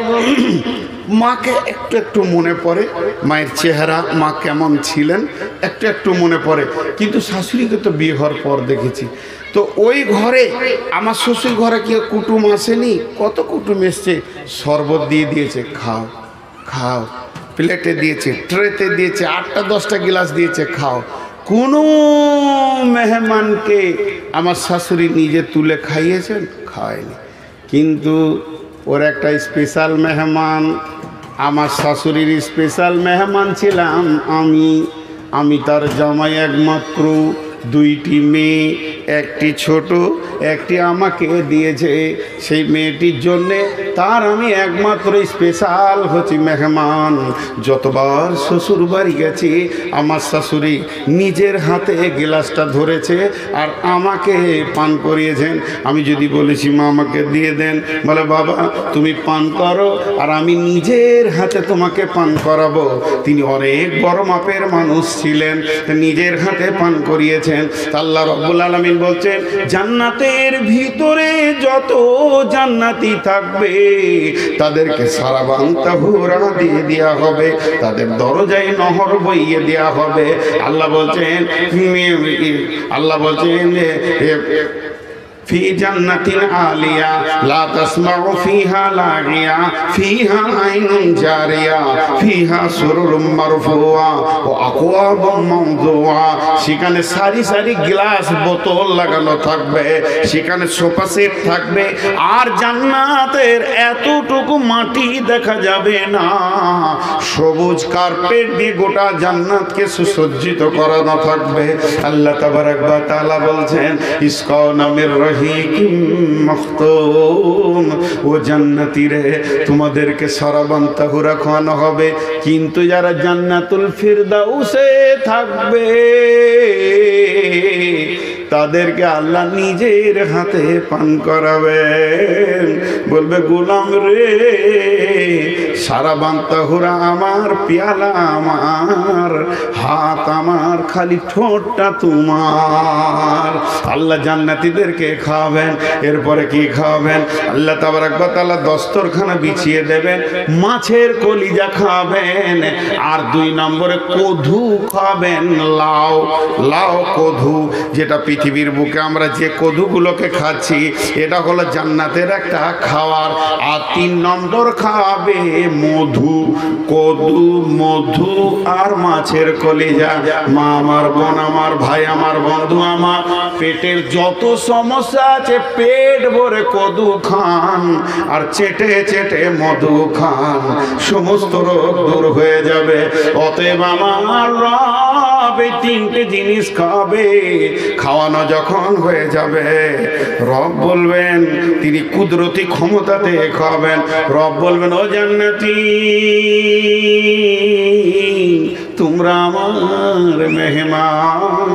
মাকে একটু একটু মনে পড়ে, মায়ের চেহারা, মা কেমন ছিলেন একটু একটু মনে পড়ে। কিন্তু শাশুড়িকে তো বিয়ে হওয়ার পর দেখেছি। তো ওই ঘরে আমার শ্বশুর ঘরে কি কুটুম আসেনি, কত কুটুম এসছে, শরবত দিয়ে দিয়েছে, খাও খাও, প্লেটে দিয়েছে, ট্রেতে দিয়েছে, 8টা 10টা গ্লাস দিয়েছে, খাও। কোনো মেহমানকে আমার শাশুড়ি নিজে তুলে খাইয়েছেন? খাওয়ায়নি। কিন্তু ওর একটা স্পেশাল মেহমান, আমার শাশুড়ির স্পেশাল মেহমান ছিলাম আমি তার জামাই একমাত্র। 2টি মেয়ে, একটি ছোট, একটি আমাকে দিয়েছে। সেই মেয়েটির জন্যে তার আমি একমাত্র স্পেশাল হচ্ছি মেহমান। যতবার শ্বশুর বাড়ি গেছি আমার শাশুড়ি নিজের হাতে গ্লাসটা ধরেছে আর আমাকে পান করিয়েছেন। আমি যদি বলেছি মা আমাকে দিয়ে দেন, বলে বাবা তুমি পান করো আর আমি নিজের হাতে তোমাকে পান করাবো। তিনি অনেক বড় মাপের মানুষ ছিলেন, নিজের হাতে পান করিয়েছেন। আল্লাহ রাব্বুল আলামিন বলছেন জান্নাতের ভিতরে যত জান্নাতি থাকবে তাদেরকে সারাবান তাহুরা দিয়ে দেওয়া হবে, তাদের দরজায় নহর বইয়ে দেওয়া হবে। আল্লাহ বলছেন في جنة عالية لا تسمع فيها لاغية فيها عين جارية فيها سرر مرفوعة وأكواب موضوعة। সেখানে সারি সারি গ্লাস বোতল লাগানো থাকবে, সেখানে সোফা সেট থাকবে, আর জান্নাতের এতটুকু মাটি দেখা যাবে না। সবুজ কার্পেট দিয়ে গোটা জান্নাতকে সুসজ্জিত করানো থাকবে। আল্লাহ তাবারাক ওয়া তাআলা বলছেন ইসকাউনা মির রাহিকিম মাখতুম। ও জান্নাতি রে, তোমাদেরকে সারাবান তাহুরা খাওয়ানো হবে, কিন্তু যারা জান্নাতুল ফিরদাউসে থাকবে তাদেরকে আল্লাহ নিজের হাতে পান করাবেন। বলবে গোলাম রে, সারাবান তাহুরা আমার, পেয়ালা আমার, হাত আমার, খালি ঠোঁটটা তোমার। আল্লাহ জান্নাতীদেরকে খাওয়াবেন। এরপরে কি খাওয়াবেন? আল্লাহ তাবারাক ওয়া তাআলা দস্তরখানা বিছিয়ে দেবেন, মাছের কলিজা খাওয়াবেন, আর 2 নম্বরে কধু খাবেন। লাউ কধু, যেটা পৃথিবীর বুকে আমরা যে কধুগুলোকে খাচ্ছি এটা হলো জান্নাতের একটা খাওয়ার। আর 3 নম্বর খাওয়াবে মধু, কদু, মধু আর মাছের কলিজা। মা আমার, বোন আমার, ভাই আমার, বন্ধু আমার, পেটের যত সমস্যা আছে পেট ভরে কদু খান আর চেটে চেটে মধু খান, সমস্ত রোগ দূর হয়ে যাবে। অতএব আমার রব এই তিনটে জিনিস খাবে, খাওয়ানো যখন হয়ে যাবে রব বলবেন, তিনি কুদরতি ক্ষমতাতে খাবেন। রব বলবেন, ও জান্নাতি তোমরা আমার মেহমান,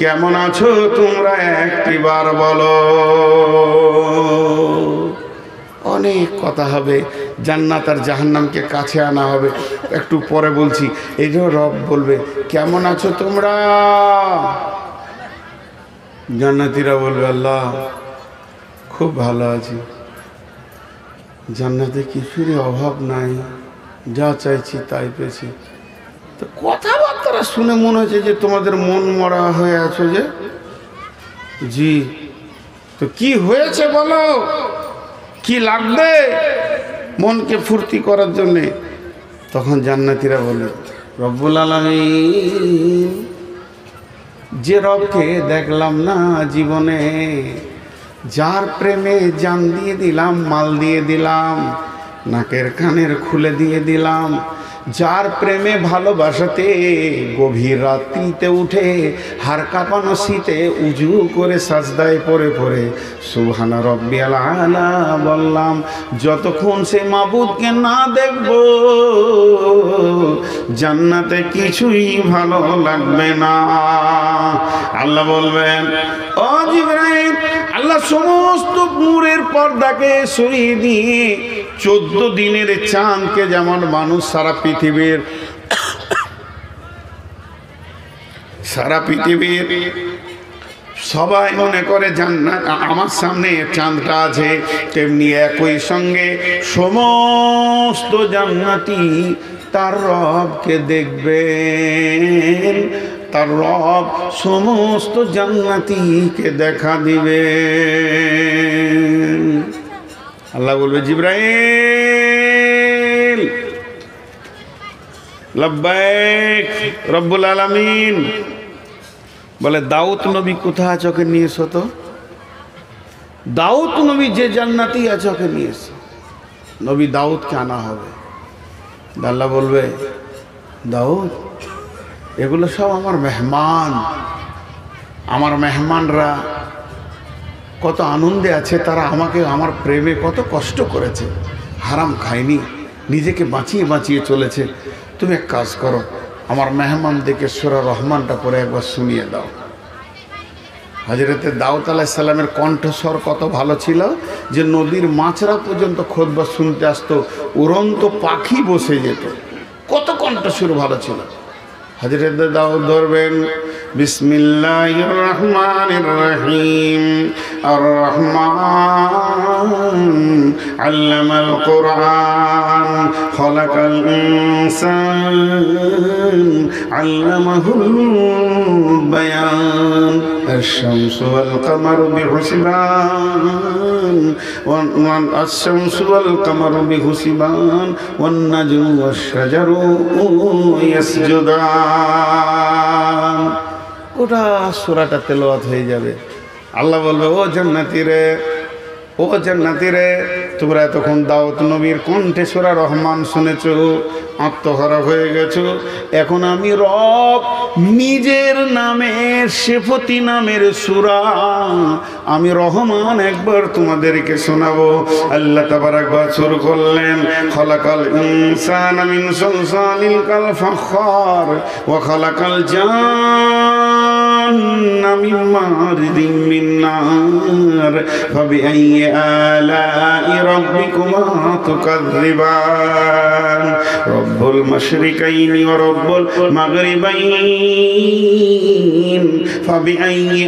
কেমন আছো তোমরা একটিবার বলো। অনেক কথা হবে, জান্নাত আর জাহান্নামকে কাছে আনা হবে, একটু পরে বলছি। এই যে রব বলবে, কেমন আছো তোমরা? জান্নাতীরা বলবে, আল্লাহ খুব ভালো আছি, জান্নাতে কিছুরই অভাব নাই, যা চাইছি তাই পেয়েছি। তো কথাবার্তা শুনে মনে হচ্ছে যে তোমাদের মন মরা হয়ে আছো যে। জি, তো কি হয়েছে বলো, কি লাগবে মনকে ফুর্তি করার জন্যে? তখন জান্নাতীরা বলে, রব্বুল আলামিন, যে রবকে দেখলাম না জীবনে, যার প্রেমে জান দিয়ে দিলাম, মাল দিয়ে দিলাম, নাকের কানের খুলে দিয়ে দিলাম, যার প্রেমে ভালোবাসাতে গভীর রাত্রিতে উঠে হাড় কাঁপানো শীতে উজু করে সাজদায় পড়ে পড়ে সুবহানা রব্বিয়াল আলা বললাম, যতক্ষণ সে মাবুদকে না দেখব জান্নাতে কিছুই ভালো লাগবে না। আল্লাহ বলবেন, ও জিবরাইল, আল্লাহ সমস্ত নূরের পর্দাকে সরিয়ে দিয়ে 14 দিনের চাঁদকে, যেমন মানুষ সারা পৃথিবীর সবাই মনে করে জান্নাত আমার সামনে চাঁদটা আছে, তেমনি একই সঙ্গে সমস্ত জান্নাতি তার রবকে দেখবেন, তার রব সমস্ত জান্নাতীকে দেখা দিবে। আল্লাহ বলবে, জিবরাইল লব্বাইক রব্বুল আলামিন। বলে, দাউদ নবী কোথায় আছে ওকে নিয়ে এসো তো। দাউদ নবী যে জান্নাতি আছে ওকে নিয়ে এসো। নবী দাউদকে আনা হবে। আল্লাহ বলবে, দাউদ এগুলো সব আমার মেহমান, আমার মেহমানরা কত আনন্দে আছে, তারা আমাকে আমার প্রেমে কত কষ্ট করেছে, হারাম খায়নি, নিজেকে বাঁচিয়ে বাঁচিয়ে চলেছে। তুমি এক কাজ করো, আমার মেহমানদেরকে সূরা রহমানটা পরে একবার শুনিয়ে দাও। হযরতে দাউদ আলাইহিস সালামের কণ্ঠস্বর কত ভালো ছিল যে নদীর মাছরা পর্যন্ত খুতবা শুনতে আসতো, উড়ন্ত পাখি বসে যেত, কত কণ্ঠস্বর ভালো ছিল। হযরত দাউদ ধরবেন, বিসমিল্লাহির রহমানির রহিম, আর রহমান আল্লামাল কুরআন, খলাকাল ইনসান আল্লামাহুল বায়ান, الشمس والقمر بحسبان والشمس والقمر بحسبان والنجم والشجر يسجدان। ওটা সূরাটা তেলাওয়াত হয়ে যাবে। আল্লাহ বলবে, ও জান্নাতীরে, ও জান্নাতীরে, তোমরা এতক্ষণ দাউদ নবীর কণ্ঠে সূরা রহমান শুনেছো, আত্মহারা হয়ে গেছো। এখন আমি রব নিজের নামের, সিফতি নামের সূরা আমি রহমান একবার তোমাদেরকে শোনাবো। আল্লাহ তাবারাক ওয়া তাআলা শুরু করলেন, খলাকাল ইনসানা মিন সালসালিল কাল ফাখার ওয়া খলাকাল জান্না মিন মারিদিন মিন নার ফাবিআইয়ি আলাই রাব্বিকুমা তুকাযযিবান রব্বুল মাশরিকাইনি ওয়া রব্বুল মাগরিবাইন ফাবিআইয়ি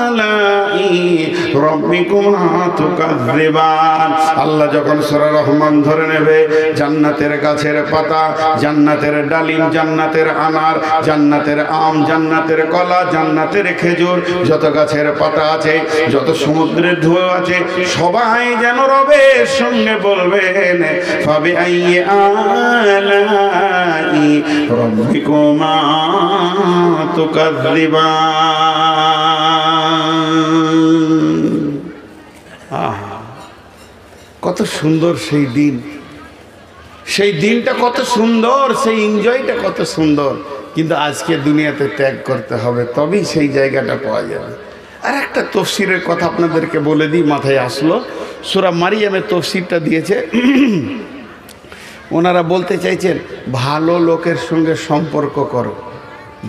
আলাই রাব্বিকুমা তুকাযযিবান। আল্লাহ যখন সূরা রহমান ধরে নেবে, জান্নাতের গাছের পাতা, জান্নাতের ডালিম, জান্নাতের আনার, জান্নাতের আম, জান্নাতের কলা, জান্নাতের খেজুর, যত গাছের পাতা আছে, যত সমুদ্রের ঢেউ আছে, সবাই যেন রবের সঙ্গে বলবেন ফাবিআইয়ি আলাই রাব্বিকুমা তুকাযযিবান। আহা, কত সুন্দর সেই দিন, সেই দিনটা কত সুন্দর, সেই এনজয়টা কত সুন্দর। কিন্তু আজকে দুনিয়াতে ত্যাগ করতে হবে, তবেই সেই জায়গাটা পাওয়া যাবে। আর একটা তফসিরের কথা আপনাদেরকে বলে দিই, মাথায় আসলো। সূরা মারিয়ামের তফসিরটা দিয়েছে, ওনারা বলতে চাইছেন ভালো লোকের সঙ্গে সম্পর্ক করো,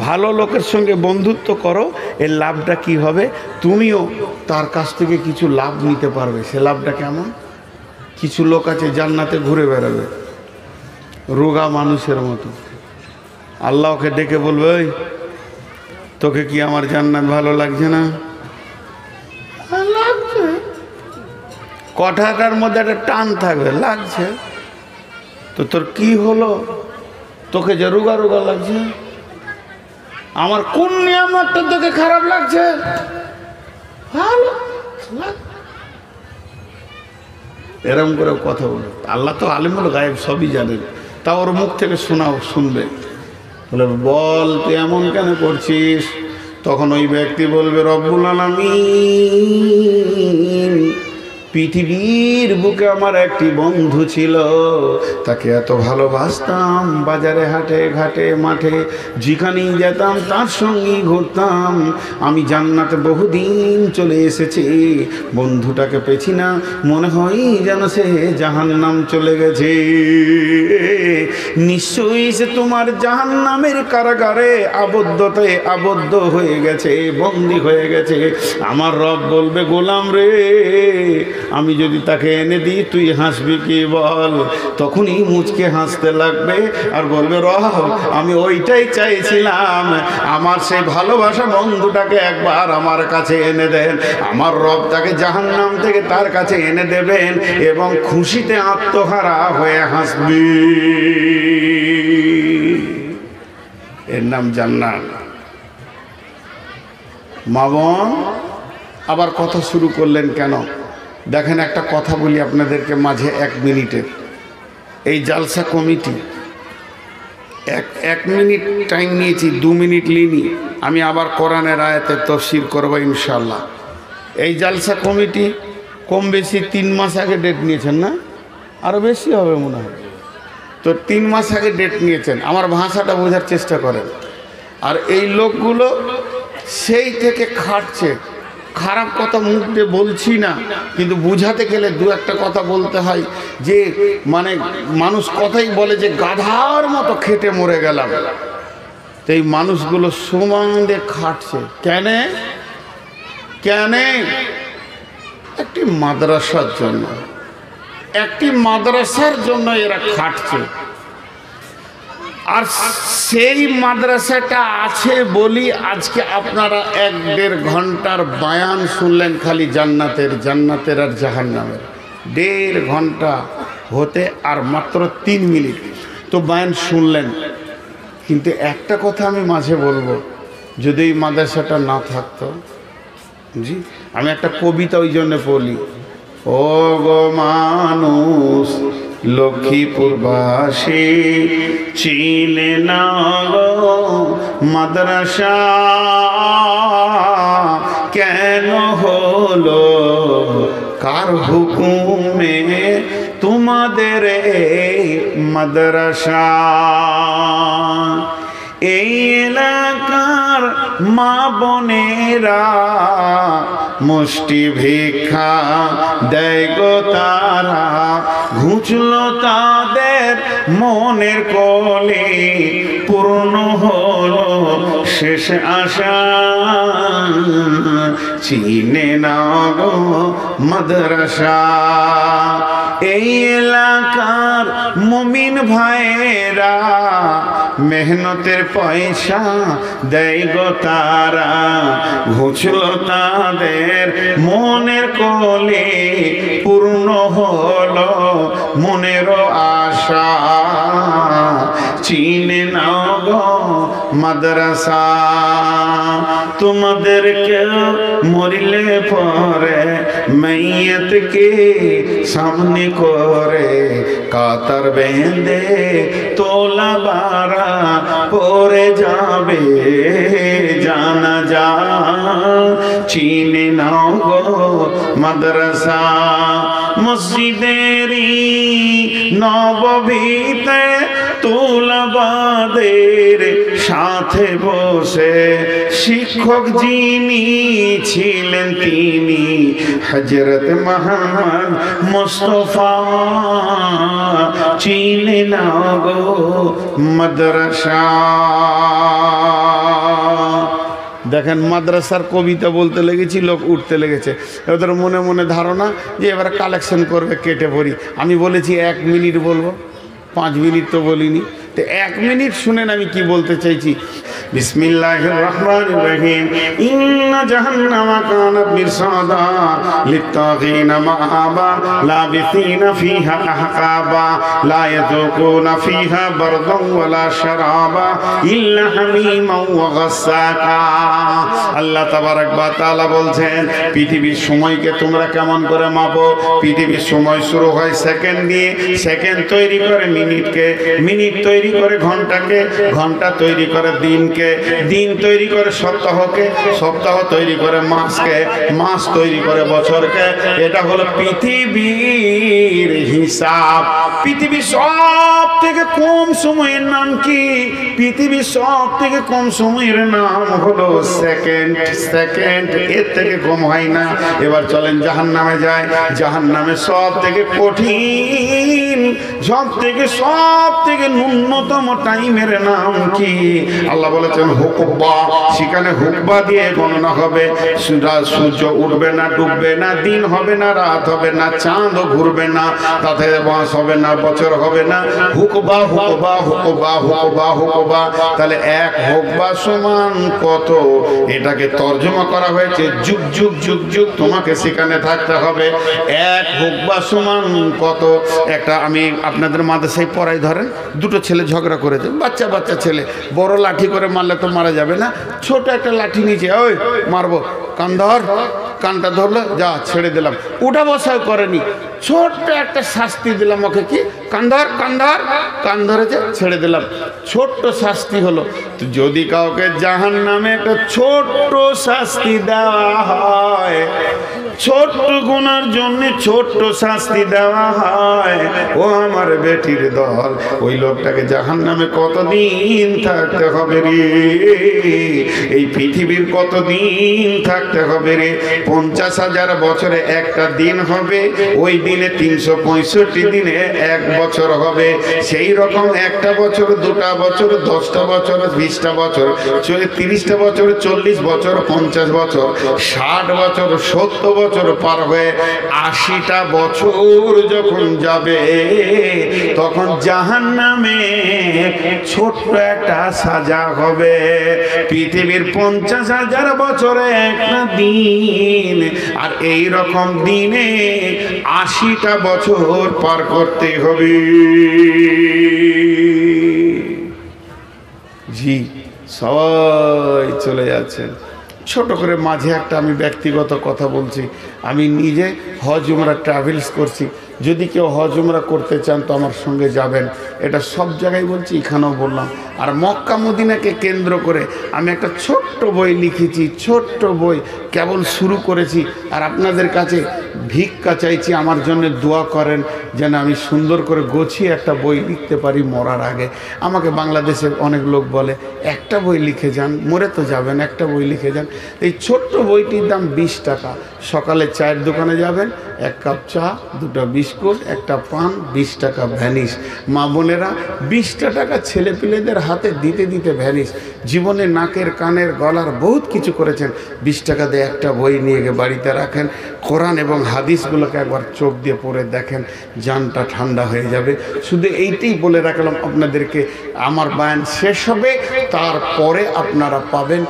ভালো লোকের সঙ্গে বন্ধুত্ব করো, এর লাভটা কি হবে, তুমিও তার কাছ থেকে কিছু লাভ নিতে পারবে। সে লাভটা কেমন? কিছু লোক আছে জান্নাতে ঘুরে বেড়াবে রোগা মানুষের মতো, আল্লাহকে ডেকে বলবে, ওই তোকে কি আমার জান্নাত ভালো লাগছে না? লাগছে। কথাটার মধ্যে একটা টান থাকবে, লাগছে। তো তোর কি হলো, তোকে যে রোগা রোগা লাগছে? আমার কোন নিয়ামতটা তোকে খারাপ লাগছে? ভালো এরকম করে কথা বলে। আল্লাহ তো আলিমুল গায়েব, সবই জানেন, তা ওর মুখ থেকে শোনাও, শুনবে। বলে বল তুই এমন কেন করছিস? তখন ওই ব্যক্তি বলবে রব্বুল আলামিন, পৃথিবীর বুকে আমার একটি বন্ধু ছিল, তাকে এত ভালোবাসতাম, বাজারে হাটে ঘাটে মাঠে যেখানেই যেতাম তার সঙ্গেই ঘুরতাম। আমি জান্নাতে বহুদিন চলে এসেছি, বন্ধুটাকে পেছি না, মনে হয় যেন সে জাহান্নাম চলে গেছে। নিশ্চয়ই সে তোমার জাহান্নামের কারাগারে আবদ্ধতে আবদ্ধ হয়ে গেছে, বন্দী হয়ে গেছে। আমার রব বলবে, গোলাম রে, আমি যদি তাকে এনে দিই তুই হাসবি কি বল? তখনই মুচকে হাসতে লাগবে আর বলবে, রব আমি ওইটাই চাইছিলাম, আমার সেই ভালোবাসা বন্ধুটাকে একবার আমার কাছে এনে দেন। আমার রব তাকে জাহান্নাম থেকে তার কাছে এনে দেবেন এবং খুশিতে আত্মহারা হয়ে হাসবি। এর নাম জান্নাত। মা বোন আবার কথা শুরু করলেন কেন? দেখেন, একটা কথা বলি আপনাদেরকে মাঝে 1 মিনিটের। এই জালসা কমিটি এক মিনিট টাইম নিয়েছি, 2 মিনিট লিনি। আমি আবার কোরআনের আয়াতের তফসির করব ইনশাল্লাহ। এই জালসা কমিটি কম বেশি 3 মাস আগে ডেট নিয়েছেন না? আরও বেশি হবে মনে হয়। তো 3 মাস আগে ডেট নিয়েছেন, আমার ভাষাটা বোঝার চেষ্টা করেন। আর এই লোকগুলো সেই থেকে খাটছে। খারাপ কথা মুখ দিয়ে বলছি না, কিন্তু বুঝাতে গেলে 2-1টা কথা বলতে হয়। যে মানে মানুষ কথাই বলে যে গাধার মতো খেটে মরে গেলাম। তো এই মানুষগুলো সমানে খাটছে কেন? একটি মাদ্রাসার জন্য, একটি মাদ্রাসার জন্য এরা খাটছে। আর সেই মাদ্রাসাটা আছে বলি আজকে আপনারা 1-1.5 ঘন্টার বায়ান শুনলেন, খালি জান্নাতের আর জাহান্নামের। 1.5 ঘন্টা হতে আর মাত্র 3 মিনিট তো বায়ান শুনলেন। কিন্তু একটা কথা আমি মাঝে বলবো, যদি এই মাদ্রাসাটা না থাকতো, জি আমি একটা কবিতা ওই জন্য বলি, ও গো মানুষ লক্ষ্মীপুরবাসী চিনে না গো মাদ্রাসা, কেন হলো কার হুকুমে তোমাদের এই মাদ্রাসা? এই এলাকার মা বোনেরা মুষ্টি ভিক্ষা দেয় গো তারা, ঘুচল তাদের মনের কলে, পূর্ণ হলো শেষ আশা, চিনে না গো মাদ্রাসা। এই এলাকার মুমিন ভাইয়েরা মেহনতের পয়সা দেয় গো তারা, ঘুচল তাদের মনের কোলে পূর্ণ হলো মনের আশা চিনে নাও গো মাদ্রাসা তোমাদেরকে মরিলে পরে মাইয়াতকে সামনে করে কাতার বেঁধে তোলা বারা পরে যাবে জানাজা চিনে নাও গো মাদ্রাসা মসজিদেরই নববীতে তোলাবাদের সাথে বসে শিক্ষক যিনি ছিলেন তিনি হযরত মুহাম্মদ মুস্তাফা চিনে নাও গো মাদ্রাসা দেখেন মাদ্রাসার কবিতা বলতে লেগেছি লোক উঠতে লেগেছে ওদের মনে মনে ধারণা যে এবার কালেকশন করবে কেটে পড়ি আমি বলেছি 1 মিনিট বলবো 5 মিনিট তো বলিনি তো 1 মিনিট শুনেন আমি কি বলতে চাইছি বিসমিল্লাহির রহমানির রহিম ইন্না জাহান্নামা কানাত মিরসাদা লিত্তাগিনা মাআবা লাবিসিনা ফিহা আহকাবা লা ইয়াযুকুনা ফিহা বারদান ওয়ালা শারাবা ইল্লা হামিমান ওয়া গাসসাকা আল্লাহ তাবারক ওয়া তাআলা বলছেন পৃথিবীর সময়কে তোমরা কেমন করে মাপো পৃথিবীর সময় শুরু হয় সেকেন্ড দিয়ে সেকেন্ড তৈরি করে মিনিটকে মিনিট তৈরি করে ঘন্টাকে ঘন্টা তৈরি করে দিনকে দিন তৈরি করে সপ্তাহকে সপ্তাহ তৈরি করে মাসকে মাস তৈরি করে বছরকে এটা হলো পৃথিবীর হিসাব পৃথিবীর সব থেকে কম সময়ের নাম কি পৃথিবীর সব থেকে কম সময়ের নাম হলো সেকেন্ড সেকেন্ড এর থেকে কম হয় না এবার চলেন জাহান্নামে যায় জাহান্নামে সব থেকে কঠিন সব থেকে ন্যূনতম টাইমের নাম কি আল্লাহ বলেছেন হুকবা সেখানে হুকবা দিয়ে গণনা হবে সূর্য উঠবে না ডুববে না দিন হবে না রাত হবে না চাঁদও ঘুরবে না তাতে মাস হবে না বছর হবে না হুকবা হুকবা হুকবা হুকবা হুকবা তাহলে এক হুকবা সমান কত এটাকে তর্জমা করা হয়েছে যুগ যুগ যুগ যুগ তোমাকে সেখানে থাকতে হবে এক হুকবা সমান কত একটা আমি আপনাদের মাদ্রাসায় পড়াই ধরেন দুটো ছেলে ঝগড়া করেছে বাচ্চা বাচ্চা ছেলে বড় লাঠি করে মারলে তো মারা যাবে না ছোট একটা লাঠি নিচে ওই মারবো কান ধর কানটা ধরলো যা ছেড়ে দিলাম উঠা বসাও করেনি ছোট্ট একটা শাস্তি দিলাম ওকে কি কান ধর কান ধরেছে ছেড়ে দিলাম ছোট্ট শাস্তি হলো তো যদি কাউকে জাহান্নামে একটা ছোট্ট শাস্তি দেওয়া হয় ছোট্ট গুনার জন্য ছোট্ট শাস্তি দেওয়া হয় ও আমার বেটির দল ওই লোকটাকে জাহান্নামে কতদিন থাকতে হবে রে এই পৃথিবীর কতদিন থাকতে হবে রে 50,000 বছরে একটা দিন হবে ওই দিনে 365 দিনে 1 বছর হবে সেই রকম একটা বছর 2টা বছর 10টা বছর 20টা বছর 30টা বছর 40 বছর 50 বছর 60 বছর 70 বছর পার হয়ে 80টা বছর যখন যাবে তখন জাহান্নামে ছোট্ট একটা সাজা হবে পৃথিবীর 50,000 বছরে একটা দিন আর এই রকম দিনে 80টা বছর পার করতে হবে জি সবাই চলে যাচ্ছেন ছোট করে মাঝে একটা আমি ব্যক্তিগত কথা বলছি আমি নিজে হজ উমরা ট্রাভেলস করছি যদি কেউ হজ উমরা করতে চান তো আমার সঙ্গে যাবেন এটা সব জায়গায় বলছি এখানেও বললাম আর মক্কা মদিনাকে কেন্দ্র করে আমি একটা ছোট্ট বই লিখেছি ছোট্ট বই কেবল শুরু করেছি আর আপনাদের কাছে ভিক্ষা চাইছি আমার জন্য দোয়া করেন যেন আমি সুন্দর করে গোছিয়ে একটা বই লিখতে পারি মরার আগে আমাকে বাংলাদেশের অনেক লোক বলে একটা বই লিখে যান মরে তো যাবেন একটা বই লিখে যান এই ছোট্ট বইটির দাম 20 টাকা সকালে চায়ের দোকানে যাবেন 1 কাপ চা 2টা বিস্কুট একটা পান 20 টাকা ভ্যানিশ মা বোনেরা 20টা টাকা ছেলেপিলেদের হাতে দিতে দিতে ভ্যানিশ জীবনে নাকের কানের গলার বহুত কিছু করেছেন 20 টাকা দিয়ে একটা বই নিয়ে গিয়ে বাড়িতে রাখেন কোরআন এবং হাদিসগুলোকে একবার চোখ দিয়ে পড়ে দেখেন জানটা ঠান্ডা হয়ে যাবে শুধু এইটাই বলে রাখলাম আপনাদেরকে আমার বয়ান শেষ হবে তারপরে আপনারা পাবেন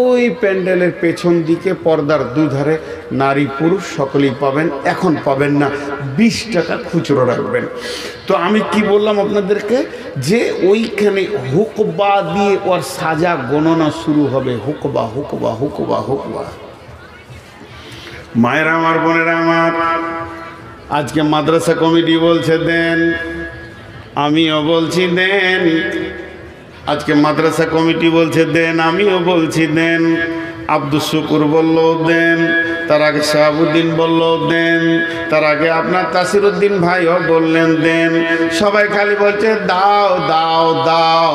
ওই প্যান্ডেলের পেছন দিকে পর্দার দুধারে নারী পুরুষ সকলেই পাবেন, এখন পাবেন না, 20 টাকা খুচরো রাখবেন। তো আমি কি বললাম আপনাদেরকে, যে ওইখানে হুকবা দিয়ে ওর সাজা গণনা শুরু হবে, হুকবা হুকবা হুকবা হুকবা। মায়েরা আমার, বোনেরা আমার, আজকে মাদ্রাসা কমিটি বলছে দেন, আমিও বলছি দেন। আজকে মাদ্রাসা কমিটি বলছে দেন, আমিও বলছি দেন। আব্দুল শুকুর বলল দেন, তার আগে শাহাবুদ্দিন বলল দেন, তার আগে আপনার তাসিরউদ্দিন ভাইও বললেন দেন। সবাই খালি বলছে দাও দাও দাও,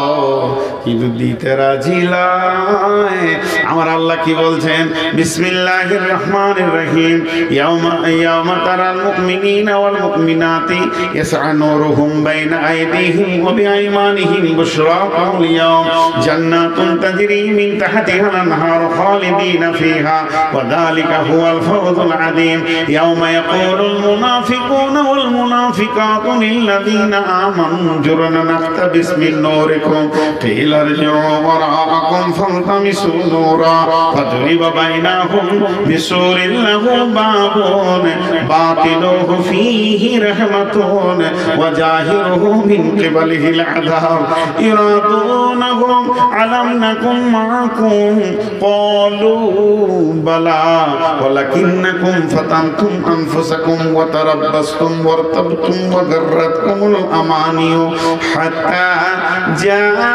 কিন্তু দিতে রাজি নয়। আমার আল্লাহ কি বলছেন, বিসমিল্লাহির রহমানির রহিম, ইয়াউমা তারাল মুমিনিনা ওয়াল মুমিনাতি ইয়াসআ নূরুহুম বাইনা আইদিহিম ওয়া বিআইমানিহিম বুশরাকুমুল ইয়াওম জান্নাতুন তাজরি মিন তাহতিহাল আনহার খালিদিনা ফিহা ওয়া যালিকা হুয়াল ফাওজুল আযীম। ইয়াউমা ইয়াকুলুল মুনাফিকুনা ওয়াল মুনাফিকাতু লিল্লাযীনা আমানু জুরনা নাখতাবিস মিন নূরিকুম কিলা ইরজিউ ওয়ারাআকুম ফালতামিসু নূরা ফাদরিবা বাইনাহুম বিসুরিন লাহু বাবুন বাতিনুহু ফীহি রাহমাতুন ওয়া জাহিরুহু মিন কিবালিহিল আযাব ইরাদুনাহুম আলাম নাকুম মাআকুম ক্বালু বালা ওয়ালাকিন্নাকুম ফাতানতুম আনফুসাকুম ওয়া তারাব্বাসতুম ওয়ারতাবতুম ওয়া গাররাতকুমুল আমানিয়ু হাত্তা জাআ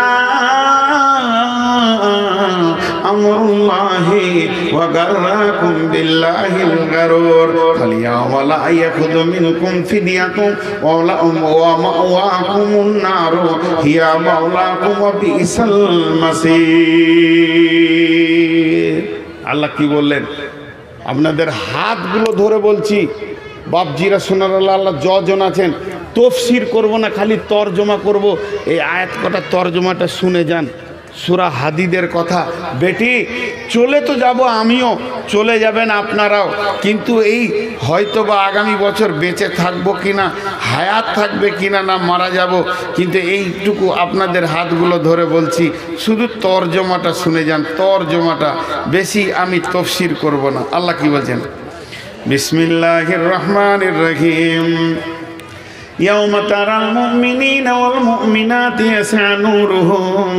আমরুল্লাহি ওয়া গাররাকুম বিল্লাহিল গারুর ফালিয়াওমা লা ইয়াখুযু মিনকুম ফিদিয়াতুন ওয়া মাওয়াকুমুন নারু হিয়া মাওলাকুম ওয়া বিসাল মাসীর। আল্লাহ কি বললেন, আপনাদের হাতগুলো ধরে বলছি, বাপজিরা সোনার আল্লাহ যজন আছেন, তফসির করব না, খালি তর্জমা করব। এই আয়াত কটা তর্জমাটা শুনে যান, সূরা হাদিদের কথা। বেটি চলে তো যাব, আমিও চলে যাবেন আপনারাও, কিন্তু এই হয়তো বা আগামী বছর বেঁচে থাকবো কিনা, হায়াত থাকবে কিনা, না মারা যাব, কিন্তু এইটুকু আপনাদের হাতগুলো ধরে বলছি, শুধু তর্জমাটা শুনে যান, তর্জমাটা, বেশি আমি তফসির করব না। আল্লাহ কি বলছেন, বিসমিল্লাহির রহমানির রহিম, ইয়াউমা তারাল মুমিনিনা ওয়াল মুমিনাতি ইয়াসআ নূরুহুম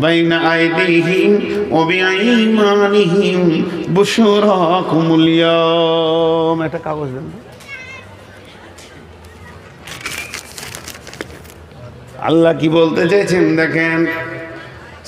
বাইনা আইদিহিম ওয়া বিআইমানিহিম বুশরাকুমুল ইয়াওম। একটা কাগজ দেন। আল্লাহ কি বলতে চাইছেন দেখেন,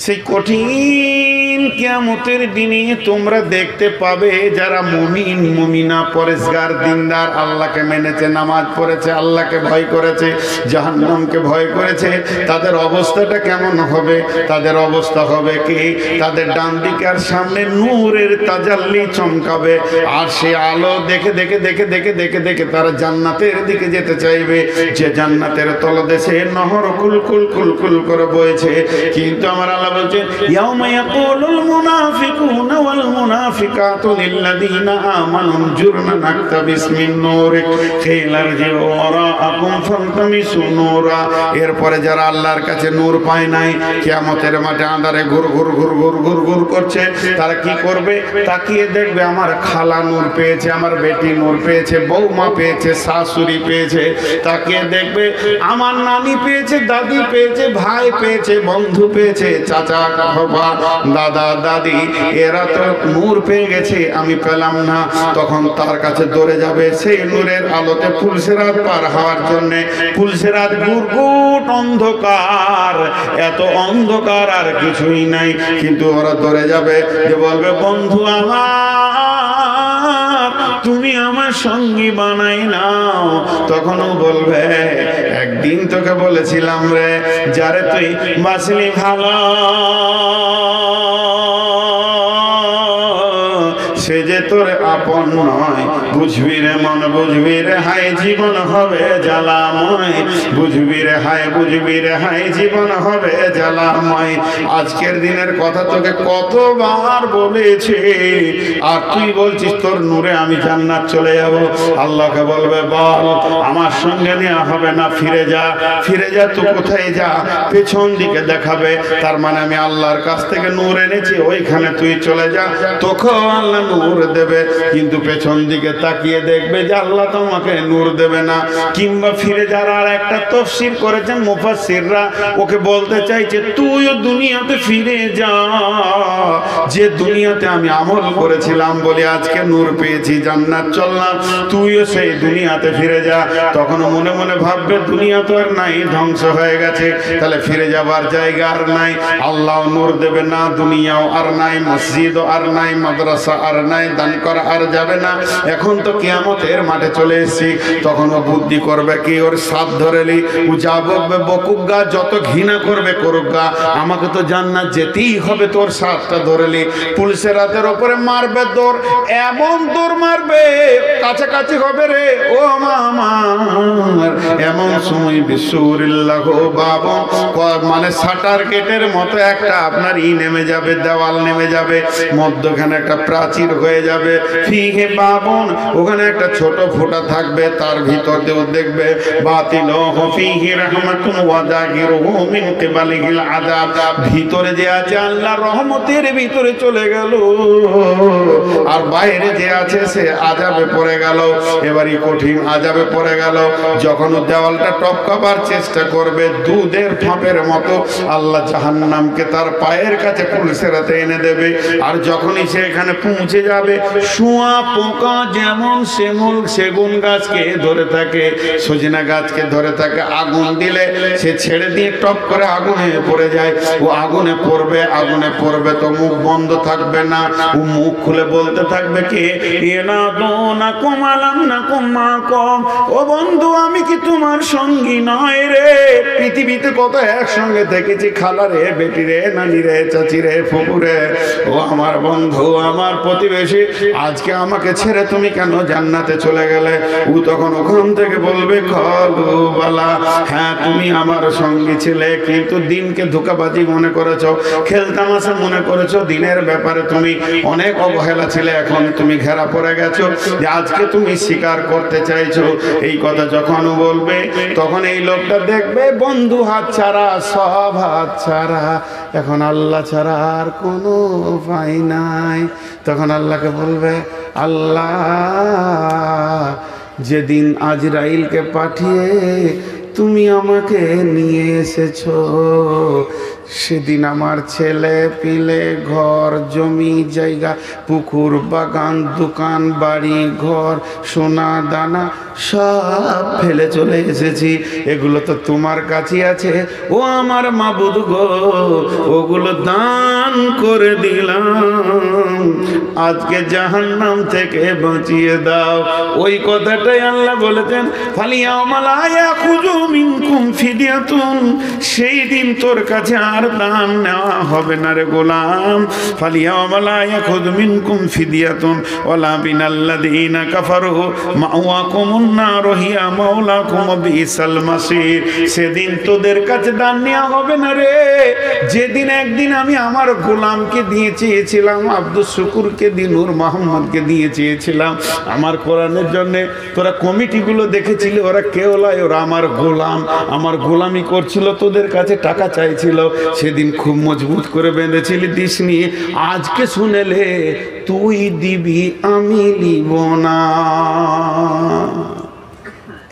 সেই কঠিন কিয়ামতের দিনে তোমরা দেখতে পাবে যারা মুমিন মুমিনা পরেশগার দিনদার, আল্লাহকে মেনেছে, নামাজ পড়েছে, আল্লাহকে ভয় করেছে, জাহান্নামকে ভয় করেছে, তাদের অবস্থাটা কেমন হবে? তাদের অবস্থা হবে কি, তাদের ডান দিকে আর সামনে নূরের তাজাল্লি চমকাবে, আর সে আলো দেখে দেখে দেখে দেখে দেখে দেখে তারা জান্নাতের দিকে যেতে চাইবে, যে জান্নাতের তলদেশে নহর কুল কুল কুল কুল করে বইছে। কিন্তু আমার আল্লাহ বলছেন, ইয়াউমা ইয়াকুলুল মুনাফিকুনা ওয়াল মুনাফিকাতু লিল্লাযীনা আমানু জুরনা নাকতাবিস মিন নূরিক কিলা ইরজিউ ওয়ারাআকুম ফালতামিসু নূরা। এরপরে যারা আল্লাহর কাছে নূর পায় নাই, কিয়ামতের মাঠে আঁধারে ঘুর ঘুর ঘুর ঘুর ঘুর ঘুর করছে, তারা কি করবে? তাকিয়ে দেখবে আমার খালা নূর পেয়েছে, আমার বেটি নূর পেয়েছে, বৌমা পেয়েছে, শাশুড়ি পেয়েছে। তাকিয়ে দেখবে আমার নানি পেয়েছে, দাদি পেয়েছে, ভাই পেয়েছে, বন্ধু পেয়েছে, চাচা বাবা দাদা দাদি, এরা তো নূর পেয়ে গেছে, আমি পেলাম না। তখন তার কাছে দৌড়ে যাবে, সেই নূরের আলোতে পুলসিরাত পার হওয়ার জন্য। পুলসিরাত গুরগুট অন্ধকার, এত অন্ধকার আর কিছুই নাই, কিন্তু ওরা দৌড়ে যাবে, যে বলবে বন্ধু আমার, তুমি আমার সঙ্গী বানাই নাও। তখনও বলবে একদিন তোকে বলেছিলাম রে, যারে তুই বাসলি ভালো, সে যে তোর আপন নয়। বুঝবি রে মন বুঝবি রে হায় জীবন হবে জ্বালাময়, বুঝবি রে হায় বুঝবি রে হায় জীবন হবে জ্বালাময়। আজকের দিনের কথা তোকে কতবার বলেছে, আর তুই বলছিস তোর নূরে আমি জান্নাত চলে যাব। আল্লাহকে বলবে বল আমার সঙ্গে নেওয়া হবে না, ফিরে যা, ফিরে যা। তুই কোথায় যা? পেছন দিকে দেখাবে, তার মানে আমি আল্লাহর কাছ থেকে নূর এনেছি, ওইখানে তুই চলে যা, তোকেও আল্লাহ নূর দেবে। কিন্তু পেছন দিকে তাকিয়ে দেখবে যে আল্লাহ তোমাকে নূর দেবে না। কিংবা ফিরে যারা আর একটা তাফসীর করেছেন মুফাসসিররা, ওকে বলতে চাইছে তুইও দুনিয়াতে ফিরে যা, যে দুনিয়াতে আমি আমল করেছিলাম বলে আজকে নূর পেয়েছি, জান্নাত চললাম, তুইও সেই দুনিয়াতে ফিরে যা। তখন মনে মনে ভাববে দুনিয়া তো আর নাই, ধ্বংস হয়ে গেছে, তাহলে ফিরে যাবার জায়গা আর নাই, আল্লাহ নূর দেবে না, দুনিয়াও আর নাই, মসজিদও আর নাই, মাদ্রাসা আর নাই, দান করা আর যাবে না। এখন তো কিয়ামতের মাঠে চলে এসেছি। তখন ও বুদ্ধি করবে কি, ওর সাথ ধরেলি ও যা বকবে বকুক গা, যত ঘৃণা করবে করুক গা, আমাকে তো জান্নাত যেতেই হবে। তোর সাথটা ধরেলি, পুলিশের হাতের ওপরে মারবে দৌড়, এমন দৌড় মারবে কাছাকাছি হবে রে ও আমার। এমন সময় বিশ্বরিল্লাহ বাবা, মানে শাটার গেটের মতো একটা আপনার নেমে যাবে, দেওয়াল নেমে যাবে, মধ্যখানে একটা প্রাচীর হয়ে যাবে, ফিহে বাবন, ওখানে একটা ছোট ফোঁটা থাকবে, তার ভিতর দিয়েও দেখবে বাতিলহু ফিহি রাহমাতুন ওয়া যাহিরুহু মিন কিবালিহিল আযাব, ভিতরে যে আছে আল্লাহর রহমতের ভিতরে চলে গেল, আর বাইরে যে আছে সে আযাবে পড়ে গেল। এবারই কঠিন আযাবে পড়ে গেল। যখন দেওয়ালটা টপকাবার চেষ্টা করবে, দুধের ফাঁপের মতো আল্লাহ জাহান্নামকে তার পায়ের কাছে পুলিশের হাতে এনে দেবে। আর যখনই সে এখানে পৌঁছে যাবে, শুঁয়া পোকা যেমন সেগুন গাছকে ধরে থাকে, সজিনা গাছকে ধরে থাকে, আগুন দিলে সে ছেড়ে দিয়ে টপ করে আগুনে পড়ে যায়। ও আগুনে পড়বে, আগুনে পড়বে তো মুখ বন্ধ থাকবে না, ও মুখ খুলে বলতে থাকবে কে না দো না কমালাম না কমা কম, ও বন্ধু আমি কি তোমার সঙ্গী নয় রে? পৃথিবীতে কত একসঙ্গে দেখেছি, খালা রে, বেটি রে, নানি রে, চাচি রে, ফুপু রে, ও আমার বন্ধু, আমার প্রতিবেশী, আজকে আমাকে ছেড়ে তুমি কেন জান্নাতে চলে গেলে? ও তখন ওখান থেকে বলবে কলু বালা, হ্যাঁ তুমি আমার সঙ্গী ছিলে, কিন্তু দিনকে ধোঁকাবাজি মনে করেছো, খেলতামাশা মনে করেছো, দিনের ব্যাপারে তুমি অনেক অবহেলা ছিলে, এখন তুমি ঘেরা পড়ে গেছো, যে আজকে তুমি স্বীকার করতে চাইছো। এই কথা যখন বলবে, তখন এই লোকটা দেখবে বন্ধু হাত ছাড়া, সব হাত ছাড়া, এখন আল্লাহ ছাড়া আর কোনো উপায় নাই। তখন আল্লাহকে বলবে আল্লাহ, যেদিন আজরাইলকে পাঠিয়ে তুমি আমাকে নিয়ে এসেছো, সেদিন আমার ছেলে পিলে, ঘর জমি জায়গা, পুকুর বাগান, দোকান বাড়ি ঘর, সোনা দানা সব ফেলে চলে এসেছি। এগুলো তো তোমার কাছে আছে, ও আমার মাবুদ গো, ওগুলো দান করে দিলাম, আজকে জাহান্নাম থেকে বাঁচিয়ে দাও। ওই কথাটাই আল্লাহ বলেছেন, ফালিয়াউমা লা ইয়াখুযু মিনকুম ফিদিয়াতুন, সেই দিন তোর কাছে আর দান নেওয়া হবে না রে গোলাম। ফালিয়াউমা লা ইয়াখুযু মিনকুম ফিদিয়াতুন ওয়ালা বিনাল্লাযীনা কাফারু মাওয়াকুমুন নার হিয়া মাওলাকুম বিসাল মাসির। সেদিন তোদের কাছে দান নেওয়া হবে না রে, যেদিন একদিন আমি আমার গোলামকে দিয়ে চেয়েছিলাম, আব্দুল শুকুরকে দিয়ে, নূর মোহাম্মদকে দিয়ে চেয়েছিলাম আমার কোরআনের জন্য, তোরা কমিটিগুলো দেখেছিলি, ওরা কেউ নয়, ওরা আমার গোলাম, আমার গোলামি করছিল, তোদের কাছে টাকা চাইছিল, সেদিন খুব মজবুত করে বেঁধেছিলি, দিসনি। আজকে শুনেলে তুই দিবি আমি নিব না,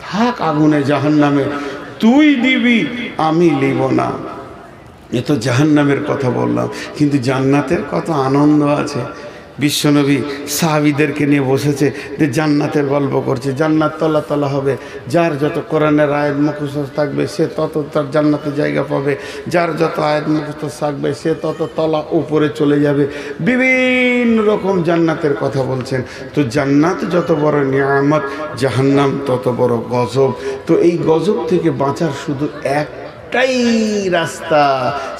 থাক আগুনে জাহান্নামে, তুই দিবি আমি নিব না। এ তো জাহান্নামের কথা বললাম, কিন্তু জান্নাতের কত আনন্দ আছে। বিশ্বনবী সাহাবীদেরকে নিয়ে বসেছে, যে জান্নাতের গল্প করছে, জান্নাত তলা তলা হবে, যার যত কোরআনের আয়াত মুখস্থ থাকবে সে তত তার জান্নাতে জায়গা পাবে, যার যত আয়াত মুখস্থ থাকবে সে তত তলা উপরে চলে যাবে, বিভিন্ন রকম জান্নাতের কথা বলছেন। তো জান্নাত যত বড় নিয়ামত, জাহান্নাম তত বড় গজব। তো এই গজব থেকে বাঁচার শুধু একটাই রাস্তা,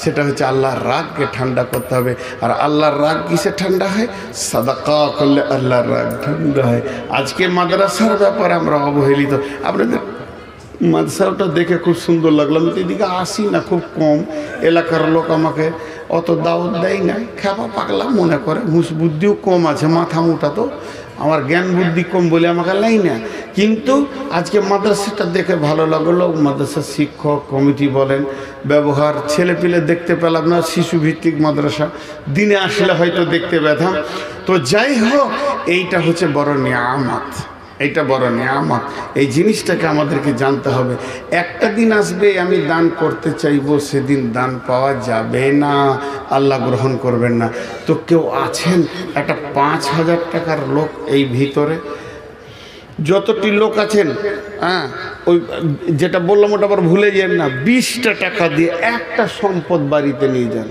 সেটা হচ্ছে আল্লাহর রাগকে ঠান্ডা করতে হবে। আর আল্লাহর রাগ কিসে ঠান্ডা হয়? সাদাকা করলে আল্লাহর রাগ ঠান্ডা হয়। আজকে মাদ্রাসার ব্যাপারে আমরা অবহেলিত। আপনাদের মাদ্রাসাটা দেখে খুব সুন্দর লাগলো। আমি তো এদিকে আসি না, খুব কম। এলাকার লোক আমাকে অত দাওয়াত দেয় না, খেপা পাগলা মনে করে। হুঁশ বুদ্ধিও কম আছে, মাথা মোটা, তো আমার জ্ঞান বুদ্ধি কম বলে আমাকে লাই না। কিন্তু আজকে মাদ্রাসাটা দেখে ভালো লাগলো। মাদ্রাসার শিক্ষক কমিটি বলেন, ব্যবহার, ছেলে পিলে দেখতে পেলাম না। শিশু ভিত্তিক মাদ্রাসা, দিনে আসলে হয়তো দেখতে পেতাম। তো যাই হোক, এইটা হচ্ছে বড় নিয়ামত, এইটা বড় নিয়ামত। এই জিনিসটাকে আমাদেরকে জানতে হবে। একটা দিন আসবে আমি দান করতে চাইবো, সেদিন দান পাওয়া যাবে না, আল্লাহ গ্রহণ করবেন না। তো কেউ আছেন একটা 5,000 টাকার লোক এই ভিতরে? যতটি লোক আছেন, হ্যাঁ, ওই যেটা বললাম ওটা আবার ভুলে যান না। 20টা টাকা দিয়ে একটা সম্পদ বাড়িতে নিয়ে যান,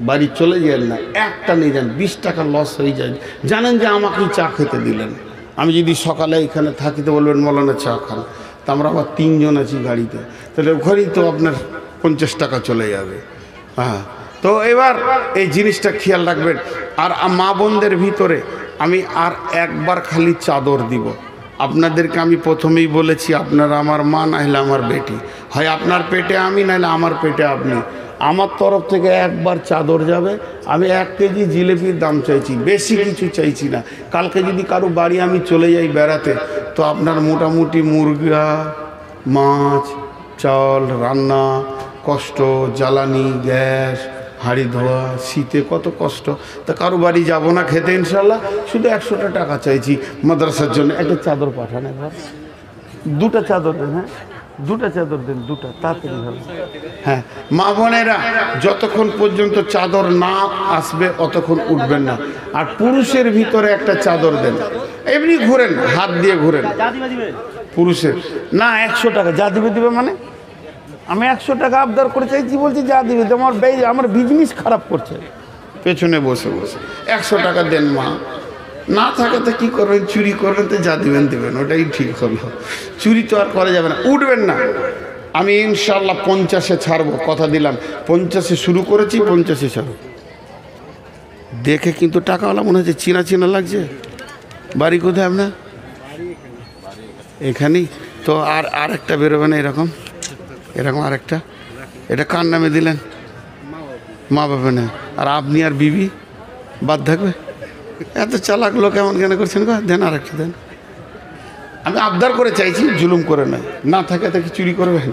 বাড়ি চলে যান না, একটা নিয়ে যান। 20 টাকা লস হয়ে যায়। জানেন যে আমাকেই চা খেতে দিলেন। আমি যদি সকালে এখানে থাকি তো বলবেন মৌলানা চা খান, তা আমরা আবার 3 জন আছি গাড়িতে, তাহলে ওখানেই তো আপনার 50 টাকা চলে যাবে। হ্যাঁ, তো এবার এই জিনিসটা খেয়াল রাখবেন। আর মা বোনদের ভিতরে আমি আর একবার খালি চাদর দিব। আপনাদেরকে আমি প্রথমেই বলেছি, আপনারা আমার মা, নাহলে আমার বেটি, হয় আপনার পেটে আমি, নাহলে আমার পেটে আপনি। আমার তরফ থেকে একবার চাদর যাবে। আমি 1 কেজি জিলেপির দাম চাইছি, বেশি কিছু চাইছি না। কালকে যদি কারো বাড়ি আমি চলে যাই বেড়াতে, তো আপনার মোটামুটি মুরগা, মাছ, চাল, রান্না কষ্ট, জ্বালানি, গ্যাস, হাঁড়ি ধোয়া, শীতে কত কষ্ট। তা কারো বাড়ি যাবো না খেতে ইনশাল্লাহ, শুধু 100টা টাকা চাইছি মাদ্রাসার জন্য। একটা চাদর পাঠান একবার, 2টা চাদর দেন। হ্যাঁ, 2টা চাদর দেন, 2টা, তাড়াতাড়ি হবে। হ্যাঁ, মা বোনেরা যতক্ষণ পর্যন্ত চাদর না আসবে অতক্ষণ উঠবেন না। আর পুরুষের ভিতরে একটা চাদর দেন, এমনি ঘুরেন, হাত দিয়ে ঘুরেন। পুরুষের না, 100 টাকা। যা দিবে দিবে মানে আমি 100 টাকা আবদার করে চাইছি, বলছি যা দিবে। আমার বিজনেস খারাপ করছে পেছনে বসে বসে। 100 টাকা দেন মা। না থাকে তো কী করবেন, চুরি করবেন, তো যা দিবেন দেবেন, ওটাই ঠিক হলো। চুরি তো আর করা যাবে না, উঠবেন না। আমি ইনশাল্লাহ 50-এ ছাড়বো, কথা দিলাম। 50-এ শুরু করেছি, 50-এ ছাড়ব। দেখে কিন্তু টাকাওয়ালা মনে হচ্ছে, চিনা চিনা লাগছে। বাড়ি কোথায় আপনার? এখানেই তো। আর একটা বেরোবে না এরকম, এরকম আরেকটা? এটা কার নামে দিলেন? মা বাবা না। আর আপনি আর বিবি বাদ থাকবে? এত চালাক লোক এমন কেন করছেন গো? দেন আরেকটা দেন। আমি আবদার করে চাইছি, জুলুম করে নয়। না থাকে তাকে চুরি করবেন।